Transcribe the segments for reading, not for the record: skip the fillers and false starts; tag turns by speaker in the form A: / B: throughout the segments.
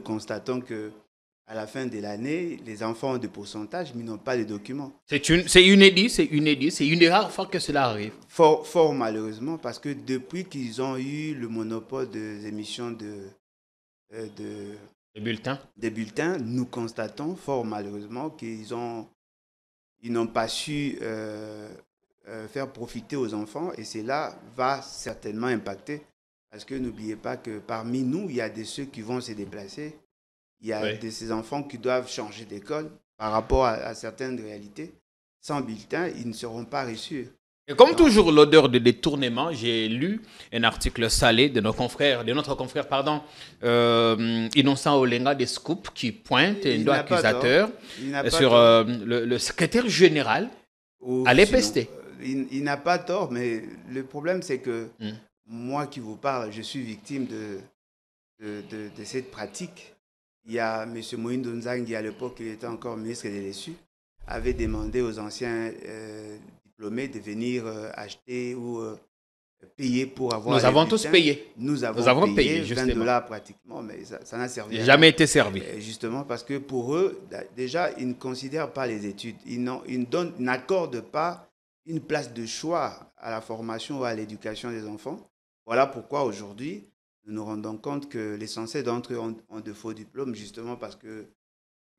A: constatons que à la fin de l'année, les enfants ont des pourcentages, mais n'ont pas de documents.
B: C'est inédit, c'est une des rares fois que cela arrive.
A: Fort malheureusement, parce que depuis qu'ils ont eu le monopole des émissions
B: Les bulletins.
A: des bulletins, nous constatons fort malheureusement ils n'ont pas su faire profiter aux enfants, et cela va certainement impacter. Parce que n'oubliez pas que parmi nous, il y a de ceux qui vont se déplacer. Il y a
B: Oui.
A: de ces enfants qui doivent changer d'école par rapport à certaines réalités. Sans bulletin, ils ne seront pas reçus.
B: Et comme toujours, l'odeur de détournement, j'ai lu un article salé de notre confrère, Innocent Olenga des Scoop, qui pointe un doigt accusateur sur le secrétaire général à l'EPST.
A: Il n'a pas tort, mais le problème, c'est que moi qui vous parle, je suis victime de cette pratique. Il y a M. Moïndo Nzangi, à l'époque, il était encore ministre des Lessus, avait demandé aux anciens diplômés de venir acheter ou payer pour avoir.
B: Nous avons tous payé.
A: Nous avons payé
B: justement.
A: $20 pratiquement, mais ça n'a servi à rien.
B: Jamais été servi.
A: Justement parce que pour eux, déjà, ils ne considèrent pas les études. Ils n'accordent pas une place de choix à la formation ou à l'éducation des enfants. Voilà pourquoi aujourd'hui, nous nous rendons compte que l'essentiel d'entre eux ont de faux diplômes, justement parce qu'ils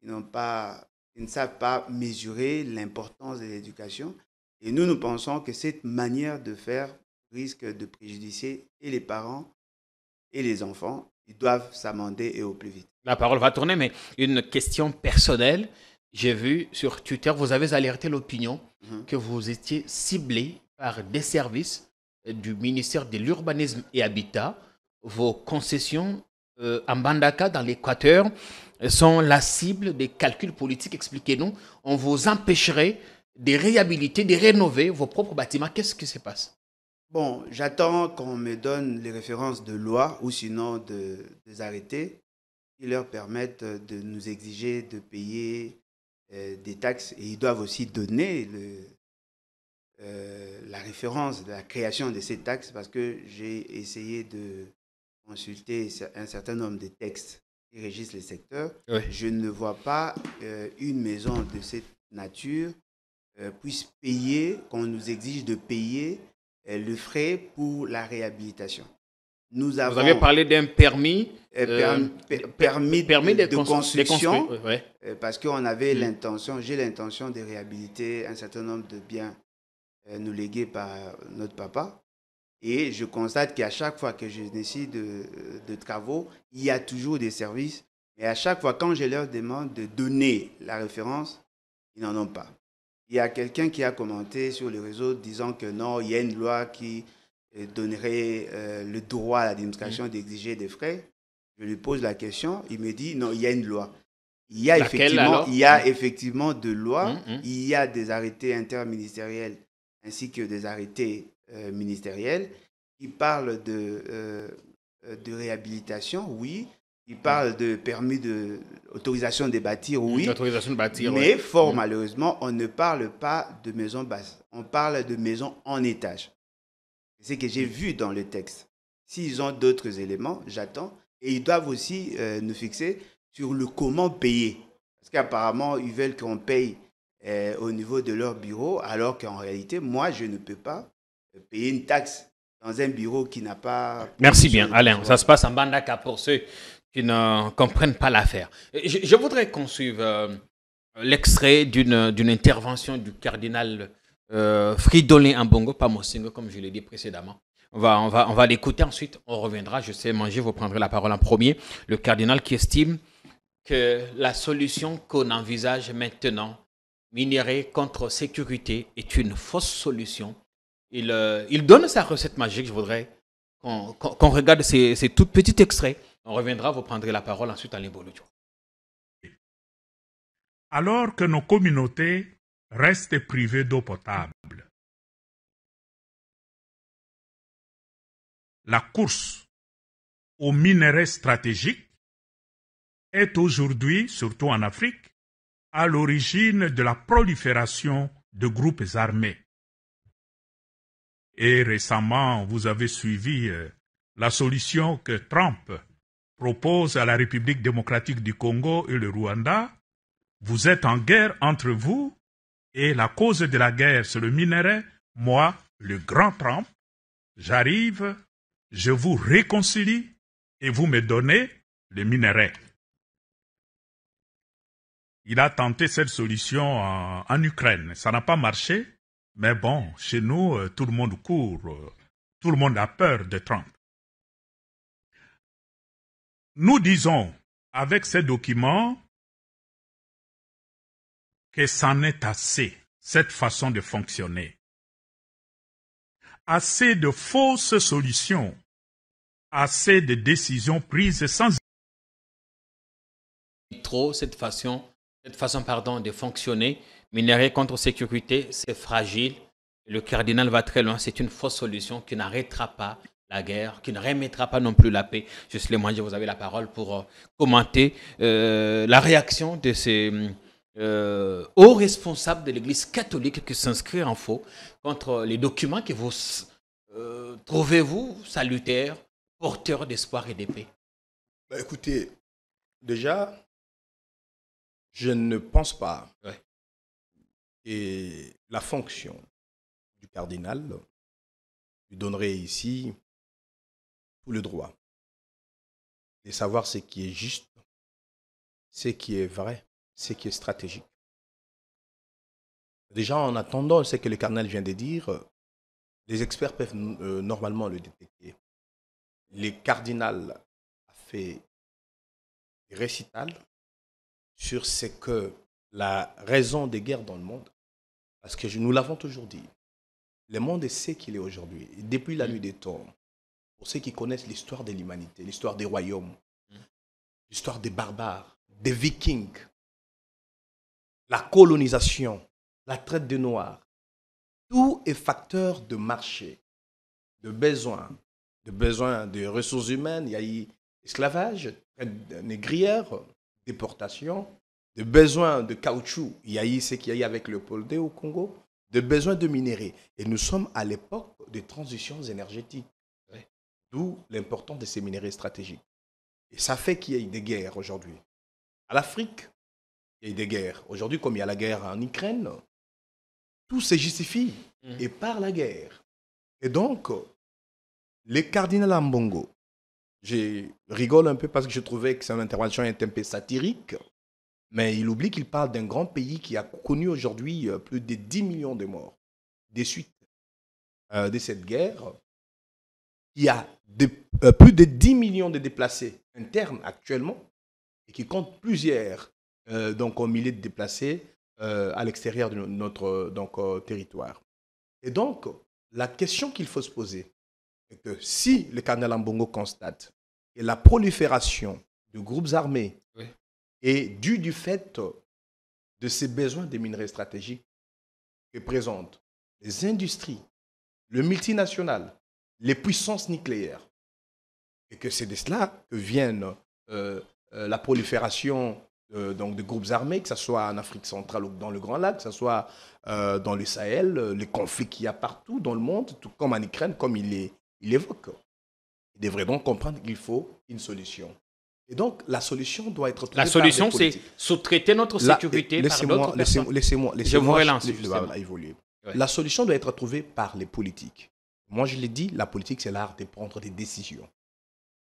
A: ne savent pas mesurer l'importance de l'éducation. Et nous pensons que cette manière de faire risque de préjudicer et les parents et les enfants. Ils doivent s'amender et au plus vite.
B: La parole va tourner, mais une question personnelle. J'ai vu sur Twitter, vous avez alerté l'opinion que vous étiez ciblé par des services du ministère de l'Urbanisme et Habitat. Vos concessions en Mbandaka, dans l'Équateur, sont la cible des calculs politiques. Expliquez-nous, on vous empêcherait de réhabiliter, de rénover vos propres bâtiments. Qu'est-ce qui se passe?
A: Bon, j'attends qu'on me donne les références de loi ou sinon des arrêtés qui leur permettent de nous exiger de payer des taxes. Et ils doivent aussi donner la référence de la création de ces taxes, parce que j'ai essayé de consulter un certain nombre de textes qui régissent les secteurs.
B: Oui.
A: Je ne vois pas une maison de cette nature puisse payer, qu'on nous exige de payer le frais pour la réhabilitation. Vous
B: avez parlé d'un permis,
A: permis de construction,
B: ouais.
A: Parce qu'on avait j'ai l'intention de réhabiliter un certain nombre de biens nous légués par notre papa. Et je constate qu'à chaque fois que je décide de travaux, il y a toujours des services. Et à chaque fois, quand je leur demande de donner la référence, ils n'en ont pas. Il y a quelqu'un qui a commenté sur les réseaux disant que non, il y a une loi qui donnerait le droit à l'administration d'exiger des frais. Je lui pose la question, il me dit non, il y a une loi. Il y a effectivement de lois, il y a des arrêtés interministériels ainsi que des arrêtés ministériels qui parlent de réhabilitation, oui. Il parle de permis d'autorisation de bâtir, oui.
B: Autorisation de bâtir,
A: mais fort malheureusement, on ne parle pas de maisons basses. On parle de maisons en étage. C'est ce que j'ai vu dans le texte. S'ils ont d'autres éléments, j'attends. Et ils doivent aussi nous fixer sur le comment payer. Parce qu'apparemment, ils veulent qu'on paye au niveau de leur bureau, alors qu'en réalité, moi, je ne peux pas payer une taxe dans un bureau qui n'a pas...
B: Merci bien, Alain. Ça se passe en Mbandaka pour ceux qui ne comprennent pas l'affaire. Je voudrais qu'on suive l'extrait d'une intervention du cardinal Fridolin Ambongo, pas Mosingo, comme je l'ai dit précédemment. On va l'écouter, ensuite on reviendra. Je sais, Manger, vous prendrez la parole en premier. Le cardinal qui estime que la solution qu'on envisage maintenant, minerai contre sécurité, est une fausse solution. Il donne sa recette magique. Je voudrais qu'on regarde ces tout petits extraits. On reviendra, vous prendrez la parole ensuite à l'Imboludio.
C: Alors que nos communautés restent privées d'eau potable, la course aux minerais stratégiques est aujourd'hui, surtout en Afrique, à l'origine de la prolifération de groupes armés. Et récemment, vous avez suivi la solution que Trump propose à la République démocratique du Congo et le Rwanda, vous êtes en guerre entre vous et la cause de la guerre, c'est le minerai. Moi, le grand Trump, j'arrive, je vous réconcilie et vous me donnez le minerai. Il a tenté cette solution en Ukraine. Ça n'a pas marché, mais bon, chez nous, tout le monde court, tout le monde a peur de Trump. Nous disons, avec ces documents, que c'en est assez, cette façon de fonctionner. Assez de fausses solutions, assez de décisions prises sans...
B: Trop cette façon de fonctionner. Minerai contre sécurité, c'est fragile. Le cardinal va très loin. C'est une fausse solution qui n'arrêtera pas la guerre, qui ne remettra pas non plus la paix. Juste les moyens, vous avez la parole pour commenter la réaction de ces hauts responsables de l'Église catholique qui s'inscrivent en faux contre les documents que vous trouvez-vous salutaires, porteurs d'espoir et de paix.
D: Écoutez, déjà, je ne pense pas que la fonction du cardinal lui donnerait ici tout le droit de savoir ce qui est juste, ce qui est vrai, ce qui est stratégique. Déjà, en attendant ce que le cardinal vient de dire, les experts peuvent normalement le détecter. Le cardinal a fait des récitals sur ce que la raison des guerres dans le monde, parce que nous l'avons toujours dit, le monde est ce qu'il est aujourd'hui, depuis la nuit des temps. Pour ceux qui connaissent l'histoire de l'humanité, l'histoire des royaumes, l'histoire des barbares, des vikings, la colonisation, la traite des Noirs, tout est facteur de marché, de besoins de ressources humaines. Il y a eu esclavage, traite négrière, déportation, de besoins de caoutchouc. Il y a eu ce qu'il y a eu avec le Léopold au Congo, de besoins de minerais. Et nous sommes à l'époque des transitions énergétiques. D'où l'importance de ces minerais stratégiques. Et ça fait qu'il y ait des guerres aujourd'hui. À l'Afrique, il y a des guerres. Aujourd'hui, comme il y a la guerre en Ukraine, tout se justifie et par la guerre. Et donc, les cardinals Ambongo, je rigole un peu parce que je trouvais que son intervention est un peu satirique, mais il oublie qu'il parle d'un grand pays qui a connu aujourd'hui plus de 10 millions de morts des suites de cette guerre. Il y a plus de 10 millions de déplacés internes actuellement et qui compte plusieurs milliers de déplacés à l'extérieur de notre territoire. Et donc, la question qu'il faut se poser est que si le cardinal Ambongo constate que la prolifération de groupes armés est due du fait de ces besoins des minerais stratégiques que présentent les industries, le multinational, les puissances nucléaires, et que c'est de cela que viennent la prolifération de groupes armés, que ce soit en Afrique centrale ou dans le Grand Lac, que ce soit dans le Sahel, les conflits qu'il y a partout dans le monde, tout comme en Ukraine, comme il évoque. Il devrait donc comprendre qu'il faut une solution. Et donc, la solution doit être trouvée.
B: La solution, c'est sous-traiter notre sécurité par d'autres personnes.
D: Laissez-moi évoluer.
B: Ouais.
D: La solution doit être trouvée par les politiques. Moi, je l'ai dit, la politique, c'est l'art de prendre des décisions.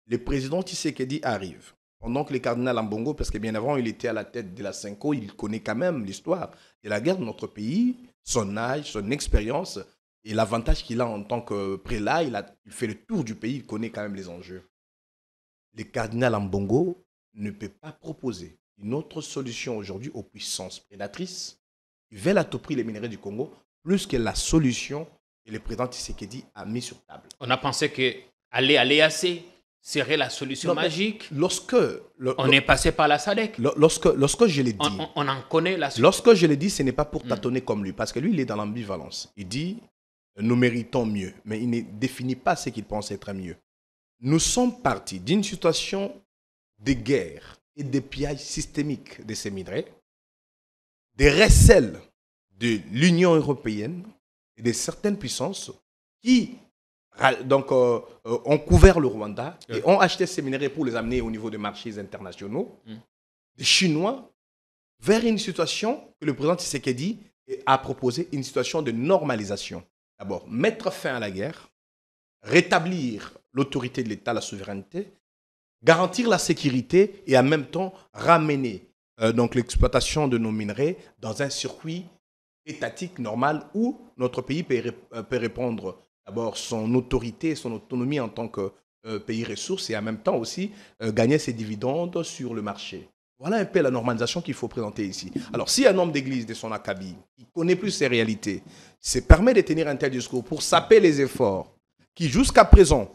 D: Le président Tshisekedi arrive. Pendant que le cardinal Ambongo, parce que bien avant, il était à la tête de la Cinco, il connaît quand même l'histoire de la guerre de notre pays, son âge, son expérience, et l'avantage qu'il a en tant que prélat, il fait le tour du pays, il connaît quand même les enjeux. Le cardinal Ambongo ne peut pas proposer une autre solution aujourd'hui aux puissances prédatrices qui veulent à tout prix les minerais du Congo, plus que la solution que le président Tshisekedi a mis sur table.
B: On a pensé que aller assez serait la solution magique.
D: On
B: est passé par la SADC.
D: Lorsque je l'ai dit,
B: on en connaît la solution.
D: Lorsque je l'ai dit, ce n'est pas pour tâtonner comme lui, parce que lui, il est dans l'ambivalence. Il dit, nous méritons mieux, mais il ne définit pas ce qu'il pense être mieux. Nous sommes partis d'une situation de guerre et de pillage systémique de ces minerais, des recels de l'Union européenne et de certaines puissances qui ont couvert le Rwanda et ont acheté ces minerais pour les amener au niveau des marchés internationaux, des Chinois, vers une situation que le président Tshisekedi a proposé, une situation de normalisation. D'abord, mettre fin à la guerre, rétablir l'autorité de l'État, la souveraineté, garantir la sécurité et en même temps ramener donc l'exploitation de nos minerais dans un circuit étatique normal où notre pays peut répondre d'abord son autorité, son autonomie en tant que pays ressource et en même temps aussi gagner ses dividendes sur le marché. Voilà un peu la normalisation qu'il faut présenter ici. Alors, si un homme d'église de son acabit, qui connaît plus ces réalités, se permet de tenir un tel discours pour saper les efforts qui jusqu'à présent,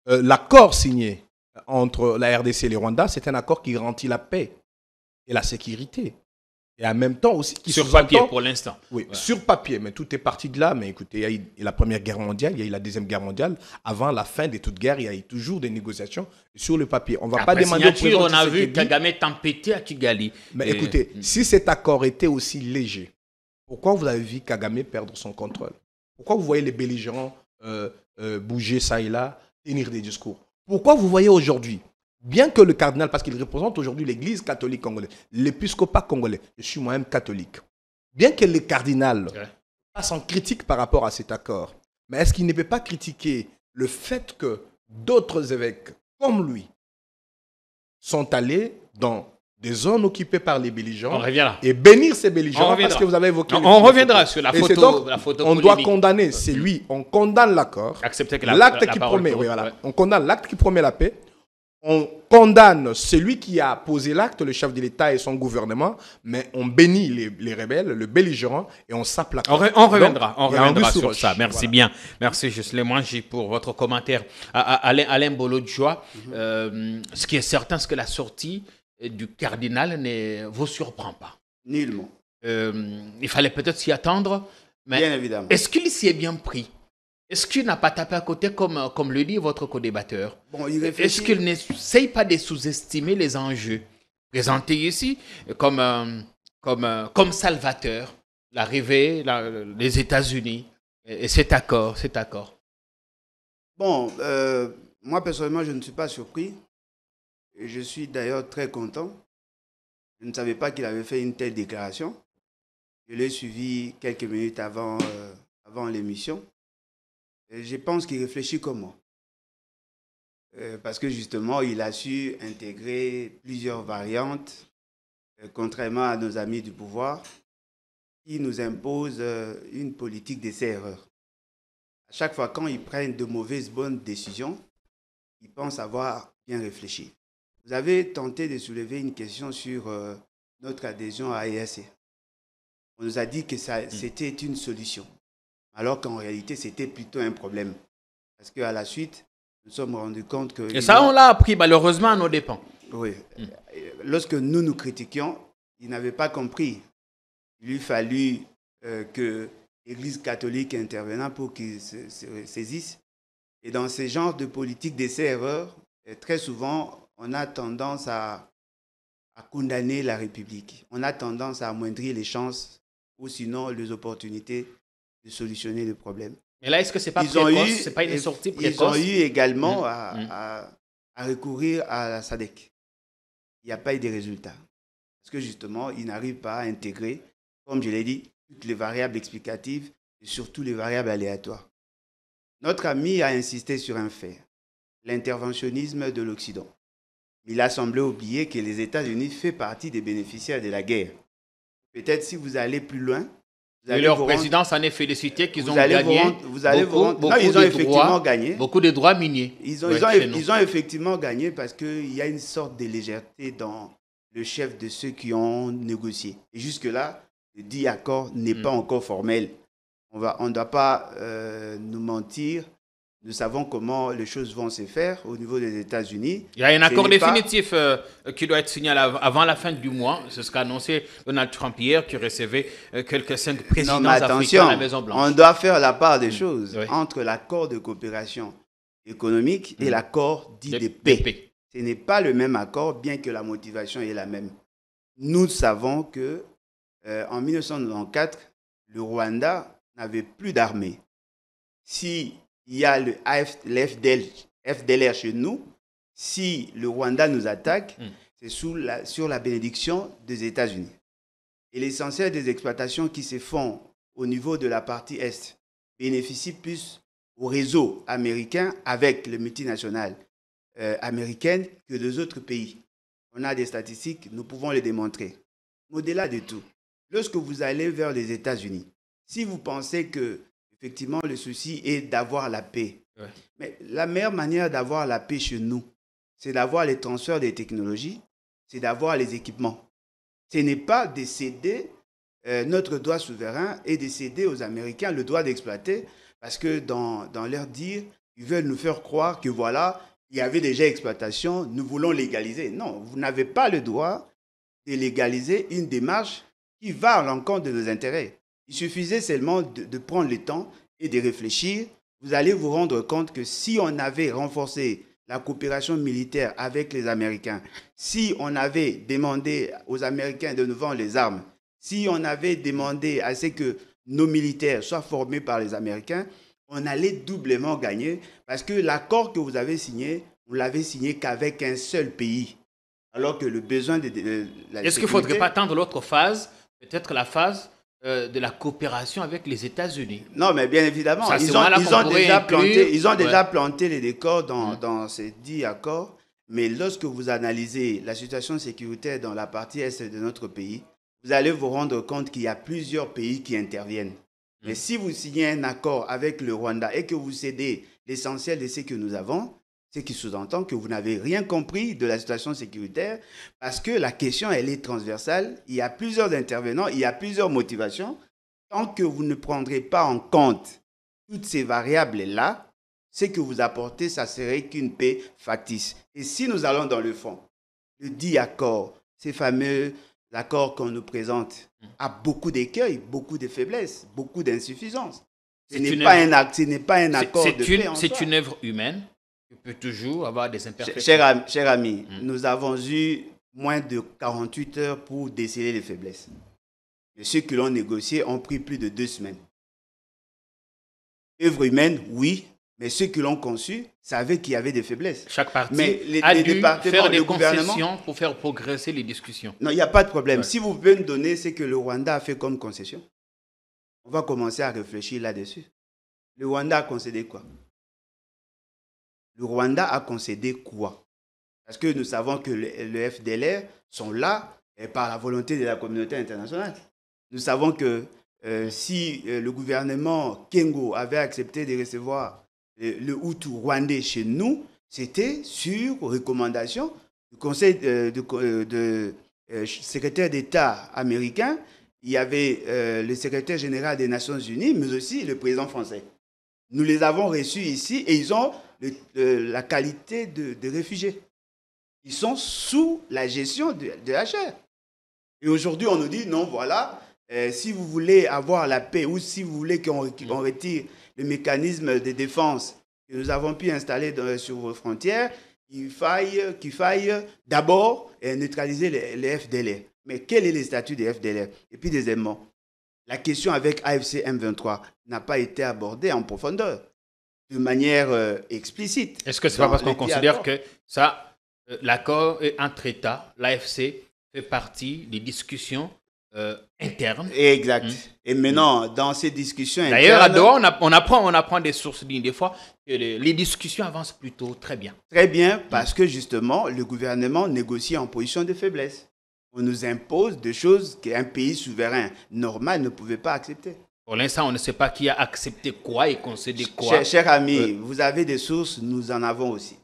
D: l'accord signé entre la RDC et le Rwanda, c'est un accord qui garantit la paix et la sécurité. Et en même temps aussi...
B: Sur papier pour l'instant.
D: Oui, sur papier, mais tout est parti de là. Mais écoutez, il y a eu la Première Guerre mondiale, il y a eu la Deuxième Guerre mondiale. Avant la fin de toute guerre, il y a eu toujours des négociations sur le papier. On ne va pas demander au président
B: on a vu Kagame tempêter à Kigali.
D: Mais écoutez, si cet accord était aussi léger, pourquoi vous avez vu Kagame perdre son contrôle? Pourquoi vous voyez les belligérants bouger ça et là, tenir des discours? Pourquoi vous voyez aujourd'hui, bien que le cardinal, parce qu'il représente aujourd'hui l'église catholique congolaise, l'épiscopat congolais, je suis moi-même catholique, bien que le cardinal passe en critique par rapport à cet accord, mais est-ce qu'il ne peut pas critiquer le fait que d'autres évêques comme lui sont allés dans des zones occupées par les belligérants et bénir ces belligérants parce que vous avez évoqué...
B: On reviendra sur la photo,
D: on doit condamner, c'est lui, on condamne l'accord, l'acte qui promet, on condamne l'acte qui promet la paix, on condamne celui qui a posé l'acte, le chef de l'État et son gouvernement, mais on bénit les rebelles, le belligérant, et on sape la paix.
B: On reviendra sur ça. Merci bien. Merci Jocelyn Mwangi pour votre commentaire. Alain Bolodjoa, ce qui est certain, c'est que la sortie du cardinal ne vous surprend pas.
A: Nullement.
B: Il fallait peut-être s'y attendre, mais
A: bien évidemment.
B: Est-ce qu'il s'y est bien pris? Est-ce qu'il n'a pas tapé à côté comme le dit votre co-débatteur? Est-ce qu'il n'essaye pas de sous-estimer les enjeux présentés ici comme salvateur, l'arrivée des États-Unis et cet accord?
A: Bon, moi personnellement, je ne suis pas surpris. Et je suis d'ailleurs très content. Je ne savais pas qu'il avait fait une telle déclaration. Je l'ai suivi quelques minutes avant l'émission. Et je pense qu'il réfléchit comme moi. Parce que justement, il a su intégrer plusieurs variantes, contrairement à nos amis du pouvoir, qui nous imposent une politique d'essai-erreur. À chaque fois, quand ils prennent de mauvaises bonnes décisions, ils pensent avoir bien réfléchi. Vous avez tenté de soulever une question sur notre adhésion à EAC. On nous a dit que c'était une solution, alors qu'en réalité, c'était plutôt un problème. Parce qu'à la suite, nous nous sommes rendus compte que...
B: Et ça, on l'a appris malheureusement à nos dépens.
A: Oui. Lorsque nous critiquions, ils n'avaient pas compris. Il lui fallut que l'Église catholique intervenant pour qu'ils se saisissent. Et dans ce genre de politique d'essai-erreur, très souvent, on a tendance à condamner la République. On a tendance à amoindrir les chances ou sinon les opportunités de solutionner le problème.
B: Mais là, est-ce que ce n'est pas précoce? Ce n'est pas une sortie précoce?
A: Ils ont eu également à recourir à la SADC. Il n'y a pas eu de résultats. Parce que justement, ils n'arrivent pas à intégrer, comme je l'ai dit, toutes les variables explicatives et surtout les variables aléatoires. Notre ami a insisté sur un fait, l'interventionnisme de l'Occident. Il a semblé oublier que les États-Unis font partie des bénéficiaires de la guerre. Peut-être si vous allez plus loin...
B: Et leur président s'en est félicité qu'ils ont gagné beaucoup de droits miniers.
A: Ils ont effectivement gagné parce qu'il y a une sorte de légèreté dans le chef de ceux qui ont négocié. Et jusque-là, le dit accord n'est pas encore formel. On ne doit pas nous mentir. Nous savons comment les choses vont se faire au niveau des États-Unis.
B: Il y a un accord définitif qui doit être signé avant la fin du mois. C'est ce qu'a annoncé Donald Trump hier, qui recevait quelques 5 présidents africains à la Maison-Blanche.
A: On doit faire la part des choses entre l'accord de coopération économique et l'accord dit de paix. Ce n'est pas le même accord, bien que la motivation est la même. Nous savons que en 1994, le Rwanda n'avait plus d'armée, s'il y a le FDLR chez nous, si le Rwanda nous attaque, c'est sur la bénédiction des États-Unis. Et l'essentiel des exploitations qui se font au niveau de la partie Est bénéficient plus au réseau américain avec les multinationales américaines que des autres pays. On a des statistiques, nous pouvons les démontrer. Au-delà de tout, lorsque vous allez vers les États-Unis, si vous pensez que effectivement le souci est d'avoir la paix, mais la meilleure manière d'avoir la paix chez nous, c'est d'avoir les transferts des technologies, c'est d'avoir les équipements. Ce n'est pas de céder notre droit souverain et de céder aux Américains le droit d'exploiter, parce que dans leur dire, ils veulent nous faire croire que voilà, il y avait déjà exploitation, nous voulons légaliser. Non, vous n'avez pas le droit de légaliser une démarche qui va à l'encontre de nos intérêts. Il suffisait seulement de prendre le temps et de réfléchir. Vous allez vous rendre compte que si on avait renforcé la coopération militaire avec les Américains, si on avait demandé aux Américains de nous vendre les armes, si on avait demandé à ce que nos militaires soient formés par les Américains, on allait doublement gagner parce que l'accord que vous avez signé, vous l'avez signé qu'avec un seul pays. Alors que le besoin de la
B: Est-ce qu'il ne faudrait pas attendre l'autre phase, peut-être la phase de la coopération avec les États-Unis?
A: Non, mais bien évidemment,
B: Ça,
A: ils ont déjà planté les décors dans ces 10 accords. Mais lorsque vous analysez la situation sécuritaire dans la partie est de notre pays, vous allez vous rendre compte qu'il y a plusieurs pays qui interviennent. Mais si vous signez un accord avec le Rwanda et que vous cédez l'essentiel de ce que nous avons, ce qui sous-entend que vous n'avez rien compris de la situation sécuritaire parce que la question, elle est transversale. Il y a plusieurs intervenants, il y a plusieurs motivations. Tant que vous ne prendrez pas en compte toutes ces variables-là, ce que vous apportez, ça serait qu'une paix factice. Et si nous allons dans le fond, le dit accord, ces fameux accords qu'on nous présente, a beaucoup d'écueils, beaucoup de faiblesses, beaucoup d'insuffisances. Ce n'est pas un accord de paix en soi.
B: C'est une œuvre humaine. Tu peux toujours avoir des imperfections.
A: Cher ami, nous avons eu moins de 48 heures pour déceler les faiblesses. Et ceux qui l'ont négocié ont pris plus de 2 semaines. Œuvre humaine, oui, mais ceux qui l'ont conçu savaient qu'il y avait des faiblesses.
B: Chaque parti
A: a
B: dû faire des concessions pour faire progresser les discussions.
A: Non, il n'y a pas de problème. Ouais. Si vous pouvez me donner ce que le Rwanda a fait comme concession, on va commencer à réfléchir là-dessus. Le Rwanda a concédé quoi? Le Rwanda a concédé quoi? Parce que nous savons que le FDLR sont là par la volonté de la communauté internationale. Nous savons que si le gouvernement Kengo avait accepté de recevoir le Hutu rwandais chez nous, c'était sur recommandation du Conseil de secrétaire d'État américain. Il y avait le secrétaire général des Nations Unies, mais aussi le président français. Nous les avons reçus ici et ils ont la qualité de réfugiés. Ils sont sous la gestion de HR. Et aujourd'hui, on nous dit, non, voilà, si vous voulez avoir la paix ou si vous voulez qu'on retire le mécanisme de défense que nous avons pu installer sur vos frontières, qu'il faille d'abord neutraliser les FDLR. Mais quel est le statut des FDLR? Et puis, deuxièmement, la question avec AFC M23 n'a pas été abordée en profondeur, de manière explicite.
B: Est-ce que ce n'est pas parce qu'on considère que ça, l'accord est entre États, l'AFC fait partie des discussions internes?
A: Exact. Et maintenant, dans ces discussions internes...
B: D'ailleurs, à dehors, on apprend des sources lignes des fois que les discussions avancent plutôt très bien.
A: Très bien, parce que justement, le gouvernement négocie en position de faiblesse. On nous impose des choses qu'un pays souverain normal ne pouvait pas accepter.
B: Pour l'instant, on ne sait pas qui a accepté quoi et concédé quoi.
A: Cher ami, vous avez des sources, nous en avons aussi.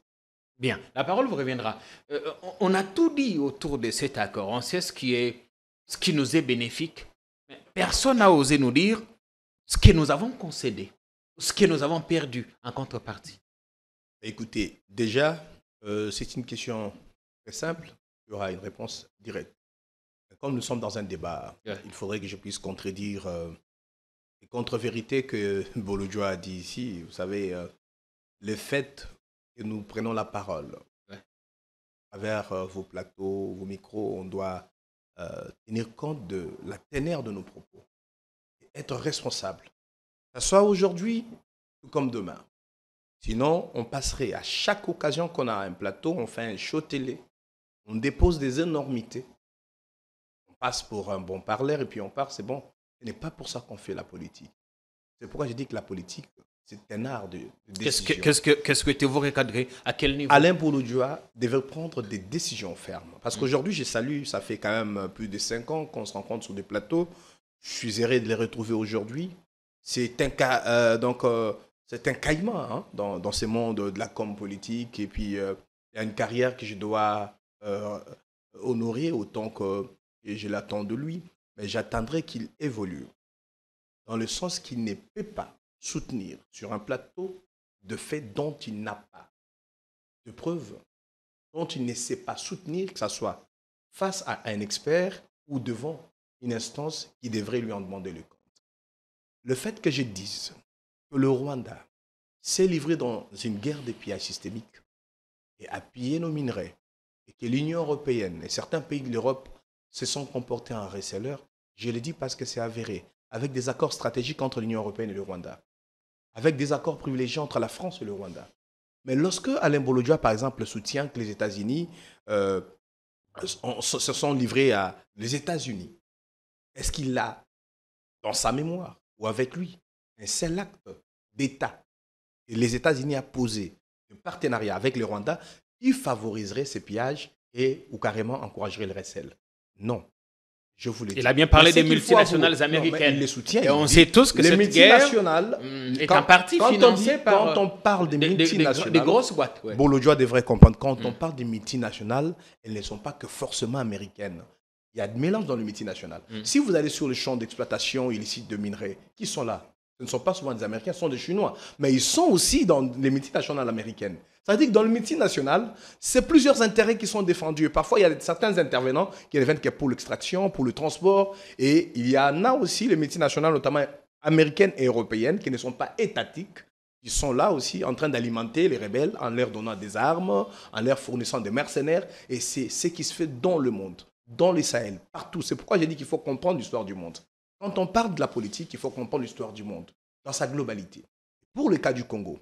B: Bien, la parole vous reviendra. On a tout dit autour de cet accord. On sait ce qui nous est bénéfique. Mais personne n'a osé nous dire ce que nous avons concédé, ce que nous avons perdu en contrepartie.
D: Écoutez, déjà, c'est une question très simple. Il y aura une réponse directe. Comme nous sommes dans un débat, il faudrait que je puisse contredire les contre-vérités que Bolodjo a dit ici. Vous savez, le fait que nous prenons la parole à travers vos plateaux, vos micros, on doit tenir compte de la ténère de nos propos, être responsable Que ce soit aujourd'hui ou comme demain. Sinon, on passerait à chaque occasion qu'on a un plateau, on fait un show télé, on dépose des énormités, on passe pour un bon parleur et puis on part, c'est bon. Ce n'est pas pour ça qu'on fait la politique. C'est pourquoi je dis que la politique, c'est un art de décision.
B: Qu'est-ce que vous recadrez? À quel niveau?
D: Alain Bouloudjoa devait prendre des décisions fermes. Parce qu'aujourd'hui, je salue, ça fait quand même plus de 5 ans qu'on se rencontre sur des plateaux. Je suis heureux de les retrouver aujourd'hui. C'est un cas, c'est un caïman hein, dans ce monde de la com politique. Et puis, il y a une carrière que je dois honorer autant que je l'attends de lui. Mais j'attendrai qu'il évolue dans le sens qu'il ne peut pas soutenir sur un plateau de faits dont il n'a pas de preuves, dont il ne sait pas soutenir, que ce soit face à un expert ou devant une instance qui devrait lui en demander le compte. Le fait que je dise que le Rwanda s'est livré dans une guerre de pillage systémique et a pillé nos minerais, et que l'Union européenne et certains pays de l'Europe se sont comportés en receleurs, je le dis parce que c'est avéré, avec des accords stratégiques entre l'Union européenne et le Rwanda, avec des accords privilégiés entre la France et le Rwanda. Mais lorsque Alain Bouloudjoa, par exemple, soutient que les États-Unis se sont livrés à les États-Unis, est-ce qu'il a dans sa mémoire ou avec lui un seul acte d'État que les États-Unis a posé de partenariat avec le Rwanda qui favoriserait ces pillages et ou carrément encouragerait le recel? Non. Je vous l'ai dit.
B: Il a bien parlé des multinationales américaines.
D: Non, il les soutient.
B: Et on sait tous que cette guerre est en partie financée par...
D: Quand on parle des multinationales...
B: Des grosses boîtes. Ouais.
D: Bouloudjoa devrait comprendre, quand on parle des multinationales, elles ne sont pas que forcément américaines. Il y a de mélange dans les multinationales. Si vous allez sur le champ d'exploitation illicite de minerais, qui sont là? Ce ne sont pas souvent des Américains, ce sont des Chinois. Mais ils sont aussi dans les multinationales américaines. Ça veut dire que dans le multinational, c'est plusieurs intérêts qui sont défendus. Parfois, il y a certains intervenants qui interviennent pour l'extraction, pour le transport. Et il y en a aussi les multinationales, notamment américaines et européennes, qui ne sont pas étatiques, qui sont là aussi en train d'alimenter les rebelles en leur donnant des armes, en leur fournissant des mercenaires. Et c'est ce qui se fait dans le monde, dans les Sahel, partout. C'est pourquoi j'ai dit qu'il faut comprendre l'histoire du monde. Quand on parle de la politique, il faut comprendre l'histoire du monde dans sa globalité. Pour le cas du Congo,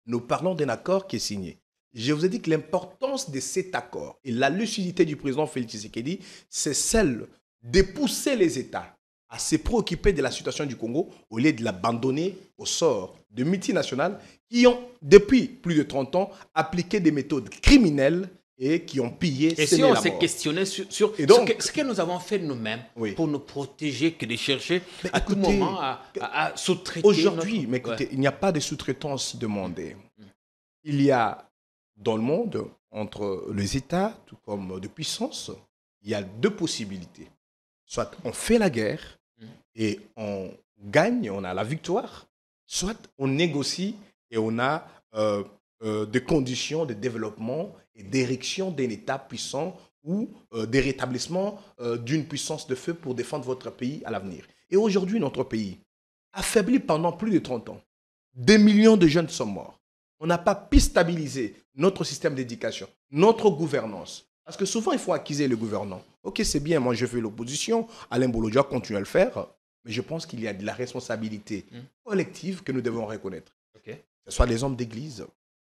D: nous parlons d'un accord qui est signé. Je vous ai dit que l'importance de cet accord et la lucidité du président Félix Tshisekedi, c'est celle de pousser les États à se préoccuper de la situation du Congo au lieu de l'abandonner au sort de multinationales qui ont, depuis plus de 30 ans, appliqué des méthodes criminelles et qui ont pillé.
B: Et si on s'est questionné sur ce que nous avons fait nous-mêmes pour nous protéger, que de chercher à tout moment à sous-traiter.
D: Aujourd'hui, mais écoutez, il n'y a pas de sous-traitance demandée. Il y a dans le monde, entre les États, tout comme de puissances, il y a deux possibilités. Soit on fait la guerre et on gagne, on a la victoire, soit on négocie et on a des conditions de développement et d'érection d'un État puissant ou des rétablissements d'une puissance de feu pour défendre votre pays à l'avenir. Et aujourd'hui, notre pays, affaibli pendant plus de 30 ans, des millions de jeunes sont morts. On n'a pas pu stabiliser notre système d'éducation, notre gouvernance. Parce que souvent, il faut accuser le gouvernant. Ok, c'est bien, moi je fais l'opposition, Alain Bouloudjoa continue à le faire, mais je pense qu'il y a de la responsabilité collective que nous devons reconnaître. Que ce soit les hommes d'église,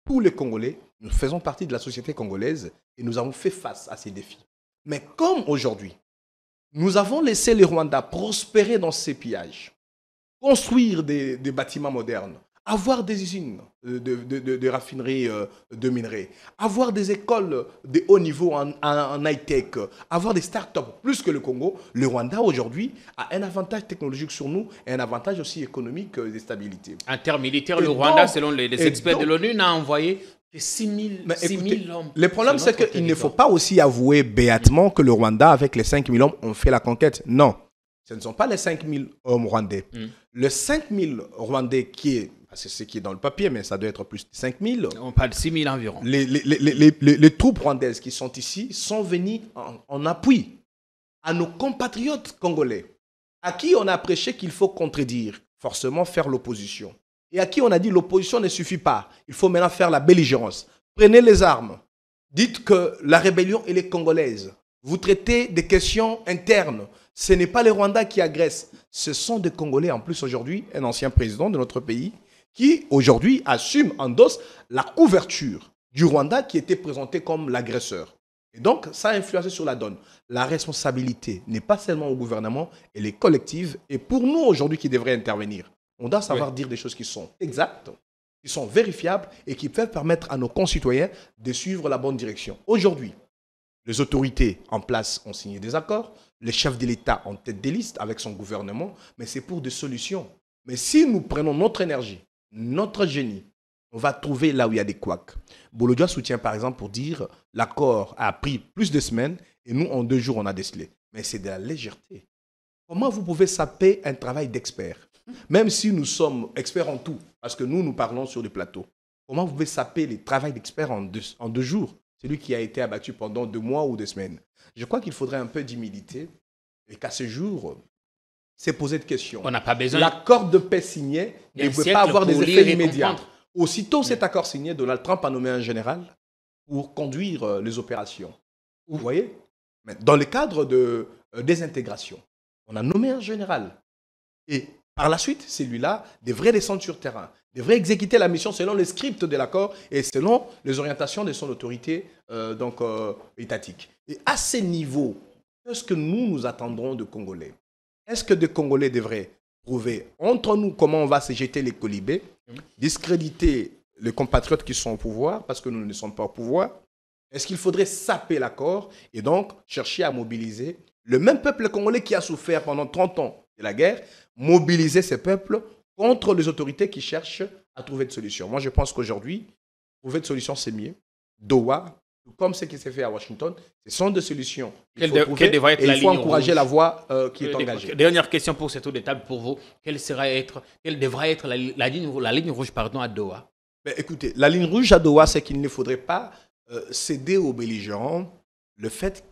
D: tous les Congolais, nous faisons partie de la société congolaise et nous avons fait face à ces défis. Mais comme aujourd'hui, nous avons laissé le Rwanda prospérer dans ces pillages, construire des bâtiments modernes, avoir des usines de raffinerie de minerais, avoir des écoles de haut niveau en high-tech, avoir des start-up plus que le Congo, le Rwanda aujourd'hui a un avantage technologique sur nous et un avantage aussi économique de stabilité.
B: En termes militaires, le Rwanda, selon les experts de l'ONU, n'a envoyé que 6 000 hommes.
D: Le problème, c'est qu'il ne faut pas aussi avouer béatement que le Rwanda, avec les 5 000 hommes, ont fait la conquête. Non, ce ne sont pas les 5 000 hommes rwandais. Le 5 000 rwandais qui est... C'est ce qui est dans le papier, mais ça doit être plus de 5 000.
B: On parle de 6 000 environ.
D: Les troupes rwandaises qui sont ici sont venues en appui à nos compatriotes congolais, à qui on a prêché qu'il faut contredire, forcément faire l'opposition. Et à qui on a dit l'opposition ne suffit pas, il faut maintenant faire la belligérance. Prenez les armes, dites que la rébellion elle est congolaise. Vous traitez des questions internes. Ce n'est pas les Rwandais qui agressent. Ce sont des Congolais, en plus aujourd'hui, un ancien président de notre pays, qui aujourd'hui assume, endosse la couverture du Rwanda qui était présenté comme l'agresseur. Et donc, ça a influencé sur la donne. La responsabilité n'est pas seulement au gouvernement, elle est collective. Et pour nous, aujourd'hui, qui devrait intervenir, on doit savoir dire des choses qui sont exactes, qui sont vérifiables et qui peuvent permettre à nos concitoyens de suivre la bonne direction. Aujourd'hui, les autorités en place ont signé des accords, les chefs de l'État en tête des listes avec son gouvernement, mais c'est pour des solutions. Mais si nous prenons notre énergie, notre génie, on va trouver là où il y a des couacs. Bolodja soutient par exemple pour dire l'accord a pris plus de semaines et nous en 2 jours on a décelé. Mais c'est de la légèreté. Comment vous pouvez saper un travail d'expert? Même si nous sommes experts en tout, parce que nous parlons sur des plateaux. Comment vous pouvez saper les travails d'experts en 2 jours? Celui qui a été abattu pendant 2 mois ou 2 semaines. Je crois qu'il faudrait un peu d'humilité et qu'à ce jour, c'est poser de questions.
B: On n'a pas besoin.
D: L'accord de paix signé ne peut pas avoir des effets immédiats. Aussitôt cet accord signé, Donald Trump a nommé un général pour conduire les opérations. Vous voyez? Dans le cadre de désintégration, on a nommé un général. Et par la suite, celui-là devrait descendre sur terrain, devrait exécuter la mission selon les scripts de l'accord et selon les orientations de son autorité étatique. Et à ce niveau, qu'est-ce que nous attendrons de Congolais? Est-ce que des Congolais devraient prouver entre nous comment on va se jeter les colibés, discréditer les compatriotes qui sont au pouvoir parce que nous ne sommes pas au pouvoir? Est-ce qu'il faudrait saper l'accord et donc chercher à mobiliser le même peuple congolais qui a souffert pendant 30 ans de la guerre, mobiliser ces peuples contre les autorités qui cherchent à trouver des solutions? Moi, je pense qu'aujourd'hui, trouver des solutions, c'est mieux. Doha, comme ce qui s'est fait à Washington, ce sont des solutions. Il faut encourager la voie qui est engagée.
B: Dernière question pour ce tour de table pour vous. Quelle devrait être la ligne rouge à Doha?
D: Écoutez, la ligne rouge à Doha, c'est qu'il ne faudrait pas céder aux belligérants le fait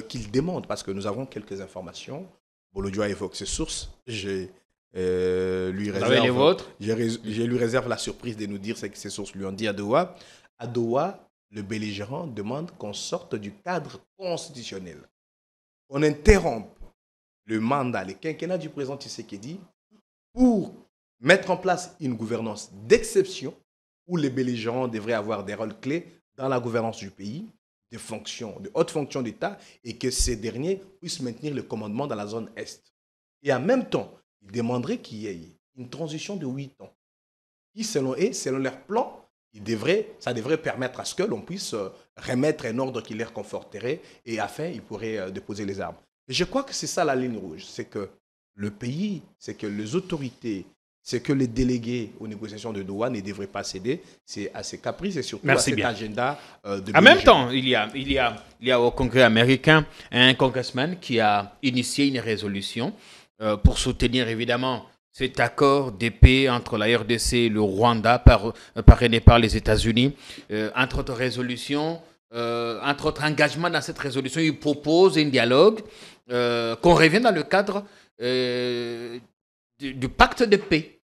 D: qu'ils demandent, parce que nous avons quelques informations. Bolodja évoque ses sources. Je lui réserve la surprise de nous dire ce que ses sources lui ont dit à Doha. À Doha, le belligérant demande qu'on sorte du cadre constitutionnel. On interrompt le mandat, le quinquennat du président Tshisekedi pour mettre en place une gouvernance d'exception où les belligérants devraient avoir des rôles clés dans la gouvernance du pays, des fonctions, de hautes fonctions d'État, et que ces derniers puissent maintenir le commandement dans la zone Est. Et en même temps, il demanderait qu'il y ait une transition de 8 ans qui, selon leur plan, ça devrait permettre à ce que l'on puisse remettre un ordre qui les conforterait et afin, ils pourraient déposer les armes. Et je crois que c'est ça la ligne rouge, c'est que le pays, c'est que les autorités, c'est que les délégués aux négociations de Doha ne devraient pas céder. C'est à ces caprices et surtout à cet agenda de...
B: En même temps, il y a au Congrès américain un congressman qui a initié une résolution pour soutenir évidemment cet accord de paix entre la RDC et le Rwanda parrainé par les États-Unis. Entre autres résolutions, entre autres engagements dans cette résolution, il propose un dialogue, qu'on revienne dans le cadre du pacte de paix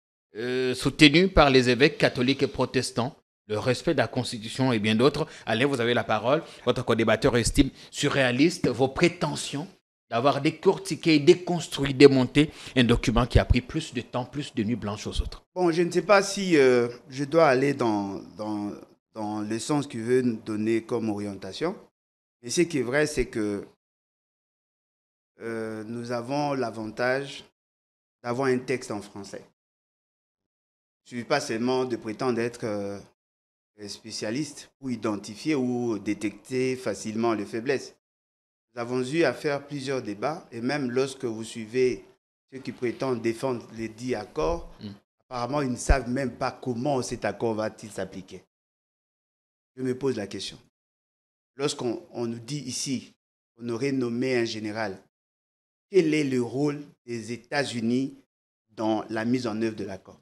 B: soutenu par les évêques catholiques et protestants, le respect de la Constitution et bien d'autres. Allez, vous avez la parole. Votre co-débatteur estime surréaliste vos prétentions d'avoir décortiqué, déconstruit, démonté un document qui a pris plus de temps, plus de nuits blanches aux autres.
A: Bon, je ne sais pas si je dois aller dans le sens qu'il veut nous donner comme orientation. Mais ce qui est vrai, c'est que nous avons l'avantage d'avoir un texte en français. Il ne suffit pas seulement de prétendre être spécialiste pour identifier ou détecter facilement les faiblesses. Nous avons eu à faire plusieurs débats et même lorsque vous suivez ceux qui prétendent défendre les 10 accords, apparemment ils ne savent même pas comment cet accord va-t-il s'appliquer. Je me pose la question. Lorsqu'on nous dit ici qu'on aurait nommé un général, quel est le rôle des États-Unis dans la mise en œuvre de l'accord?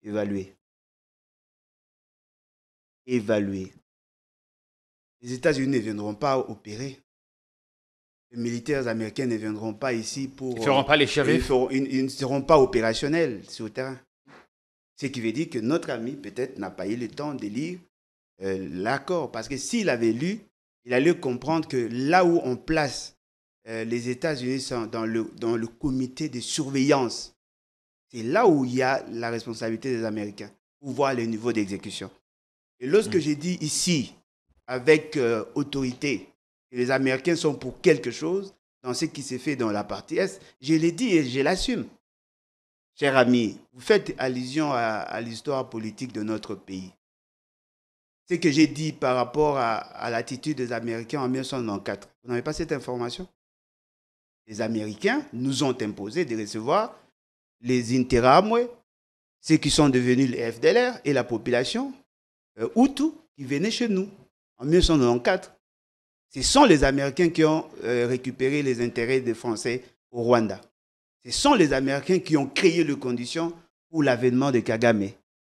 A: Évaluer. Les États-Unis ne viendront pas opérer. Les militaires américains ne viendront pas ici pour...
B: Ils ne feront pas les shérifs.
A: Ils ne seront pas opérationnels sur le terrain. Ce qui veut dire que notre ami, peut-être, n'a pas eu le temps de lire l'accord. Parce que s'il avait lu, il allait comprendre que là où on place les États-Unis dans le comité de surveillance, c'est là où il y a la responsabilité des Américains pour voir le niveau d'exécution. Et lorsque j'ai dit ici, avec autorité, que les Américains sont pour quelque chose dans ce qui s'est fait dans la partie Est, je l'ai dit et je l'assume. Cher ami, vous faites allusion à l'histoire politique de notre pays. Ce que j'ai dit par rapport à l'attitude des Américains en 1994, vous n'avez pas cette information? Les Américains nous ont imposé de recevoir les Interahamwe, ceux qui sont devenus les FDLR et la population Hutu qui venaient chez nous en 1994. Ce sont les Américains qui ont récupéré les intérêts des Français au Rwanda. Ce sont les Américains qui ont créé les conditions pour l'avènement de Kagame.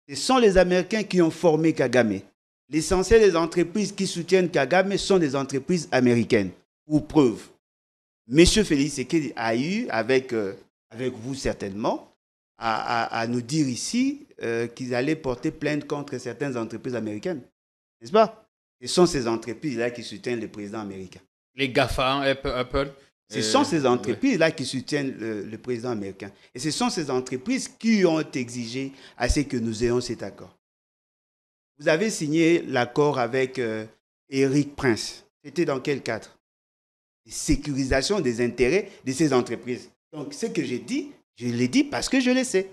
A: Ce sont les Américains qui ont formé Kagame. L'essentiel des entreprises qui soutiennent Kagame sont des entreprises américaines. Pour preuve, M. Félix Tshisekedi a eu, avec vous certainement, à nous dire ici qu'ils allaient porter plainte contre certaines entreprises américaines. N'est-ce pas? Ce sont ces entreprises-là qui soutiennent le président américain.
B: Les GAFA, Apple.
A: Ce sont ces entreprises-là qui soutiennent le président américain. Et ce sont ces entreprises qui ont exigé à ce que nous ayons cet accord. Vous avez signé l'accord avec Eric Prince. C'était dans quel cadre? Sécurisation des intérêts de ces entreprises. Donc, ce que j'ai dit, je l'ai dit parce que je le sais.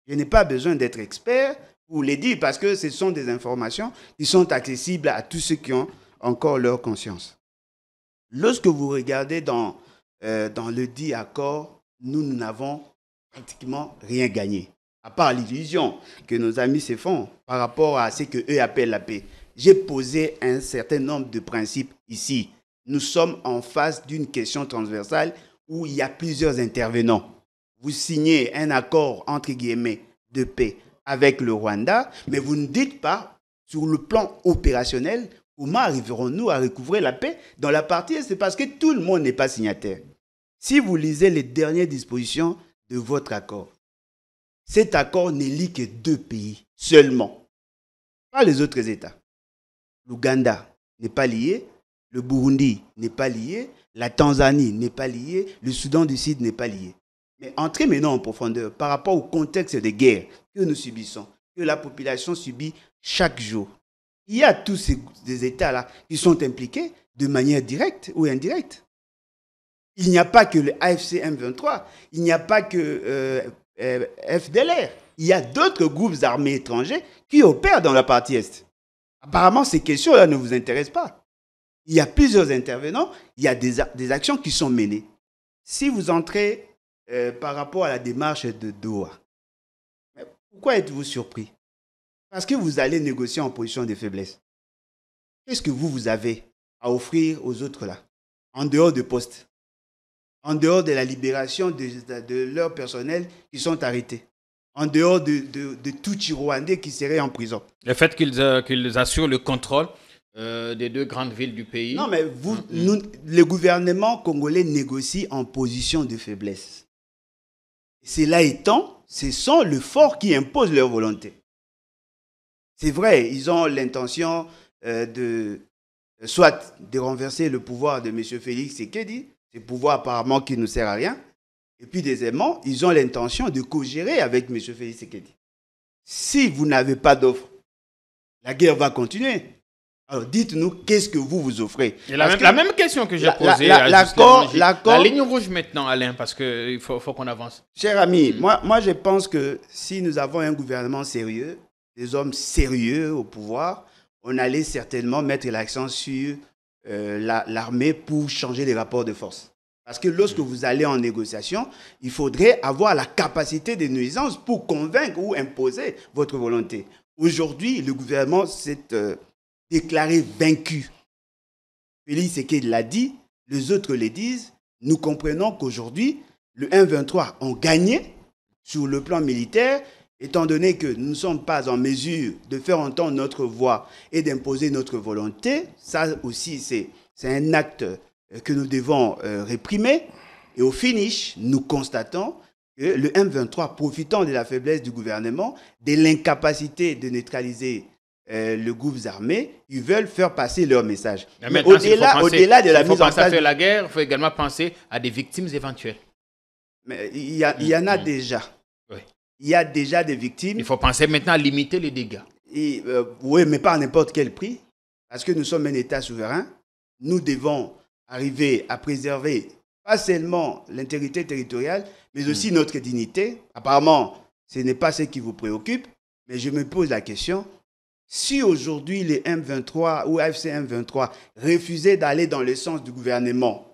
A: Je n'ai pas besoin d'être expert pour le dire parce que ce sont des informations qui sont accessibles à tous ceux qui ont encore leur conscience. Lorsque vous regardez dans le dit accord, nous n'avons pratiquement rien gagné. À part l'illusion que nos amis se font par rapport à ce qu'eux appellent la paix. J'ai posé un certain nombre de principes ici. Nous sommes en face d'une question transversale où il y a plusieurs intervenants. Vous signez un accord, entre guillemets, de paix avec le Rwanda, mais vous ne dites pas, sur le plan opérationnel, comment arriverons-nous à recouvrer la paix dans la partie? C'est parce que tout le monde n'est pas signataire. Si vous lisez les dernières dispositions de votre accord, cet accord ne lie que 2 pays seulement, pas les autres États. L'Ouganda n'est pas lié, le Burundi n'est pas lié, la Tanzanie n'est pas liée, le Soudan du Sud n'est pas lié. Mais entrez maintenant en profondeur par rapport au contexte de guerre que nous subissons, que la population subit chaque jour. Il y a tous ces États-là qui sont impliqués de manière directe ou indirecte. Il n'y a pas que le AFC M23, il n'y a pas que FDLR. Il y a d'autres groupes armés étrangers qui opèrent dans la partie Est. Apparemment, ces questions-là ne vous intéressent pas. Il y a plusieurs intervenants, il y a des actions qui sont menées. Si vous entrez par rapport à la démarche de Doha, pourquoi êtes-vous surpris? Parce que vous allez négocier en position de faiblesse. Qu'est-ce que vous avez à offrir aux autres là, en dehors de postes, en dehors de la libération de leurs personnels qui sont arrêtés, en dehors de tout Rwandais qui serait en prison?
B: Le fait qu'ils assurent le contrôle des 2 grandes villes du pays.
A: Non, mais le gouvernement congolais négocie en position de faiblesse. Cela étant, ce sont les forts qui imposent leur volonté. C'est vrai, ils ont l'intention soit de renverser le pouvoir de M. Félix Tshisekedi, ce pouvoir apparemment qui ne sert à rien, et puis deuxièmement, ils ont l'intention de co-gérer avec M. Félix Tshisekedi. Si vous n'avez pas d'offre, la guerre va continuer. Alors dites-nous, qu'est-ce que vous offrez?
B: La même question que j'ai posée.
A: L'accord.
B: La ligne rouge maintenant, Alain, parce qu'il faut qu'on avance.
A: Cher ami, moi je pense que si nous avons un gouvernement sérieux, des hommes sérieux au pouvoir, on allait certainement mettre l'accent sur l'armée pour changer les rapports de force. Parce que lorsque vous allez en négociation, il faudrait avoir la capacité de nuisance pour convaincre ou imposer votre volonté. Aujourd'hui, le gouvernement s'est déclaré vaincu. Félix Tshisekedi l'a dit, les autres le disent. Nous comprenons qu'aujourd'hui, le M23 ont gagné sur le plan militaire, étant donné que nous ne sommes pas en mesure de faire entendre notre voix et d'imposer notre volonté. Ça aussi, c'est un acte que nous devons réprimer. Et au finish, nous constatons que le M23, profitant de la faiblesse du gouvernement, de l'incapacité de neutraliser le groupe armé, ils veulent faire passer leur message.
B: Mais
A: au-delà de la mise en place
B: de la guerre, il faut également penser à des victimes éventuelles.
A: Mais il y en a déjà.
B: Oui.
A: Il y a déjà des victimes.
B: Il faut penser maintenant à limiter les dégâts.
A: Oui, mais pas à n'importe quel prix. Parce que nous sommes un État souverain. Nous devons arriver à préserver pas seulement l'intégrité territoriale, mais aussi notre dignité. Apparemment, ce n'est pas ce qui vous préoccupe. Mais je me pose la question, si aujourd'hui les M23 ou AFC M23 refusaient d'aller dans le sens du gouvernement,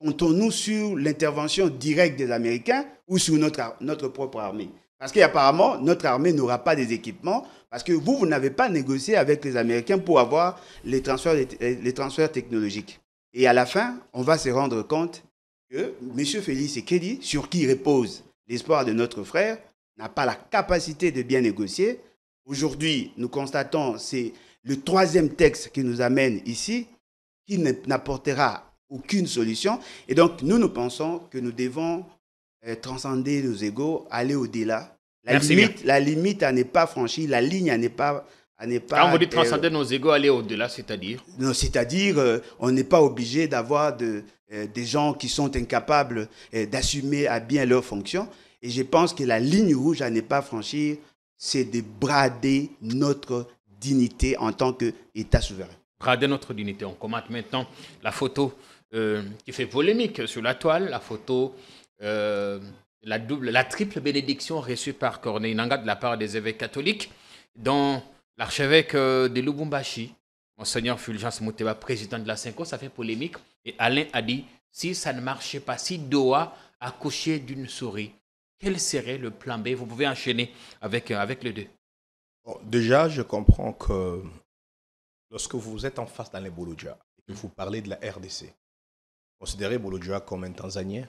A: comptons-nous sur l'intervention directe des Américains ou sur notre propre armée? Parce qu'apparemment, notre armée n'aura pas des équipements parce que vous n'avez pas négocié avec les Américains pour avoir les transferts technologiques. Et à la fin, on va se rendre compte que M. Félix Tshisekedi, sur qui repose l'espoir de notre frère, n'a pas la capacité de bien négocier. Aujourd'hui, nous constatons, c'est le 3e texte qui nous amène ici, qui n'apportera aucune solution. Et donc, nous pensons que nous devons transcender nos égos, aller au-delà. La limite à n'est pas franchie, la ligne à n'est pas...
B: Quand vous dites transcender nos égos, aller au-delà, c'est-à-dire?
A: Non, c'est-à-dire, on n'est pas obligé d'avoir des gens qui sont incapables d'assumer à bien leurs fonctions. Et je pense que la ligne rouge à ne pas franchir, c'est de brader notre dignité en tant qu'État souverain.
B: Brader notre dignité. On commente maintenant la photo qui fait polémique sur la toile, la photo, la triple bénédiction reçue par Corneille Nangaa de la part des évêques catholiques, dont l'archevêque de Lubumbashi, Monseigneur Fulgence Muteba, président de la Cinco, ça fait polémique. Et Alain a dit, si ça ne marchait pas, si Doha accouchait d'une souris, quel serait le plan B? Vous pouvez enchaîner avec les deux.
D: Bon, déjà, je comprends que lorsque vous êtes en face d'Alain Bolodja et que vous parlez de la RDC, considérez Bolodja comme un Tanzanien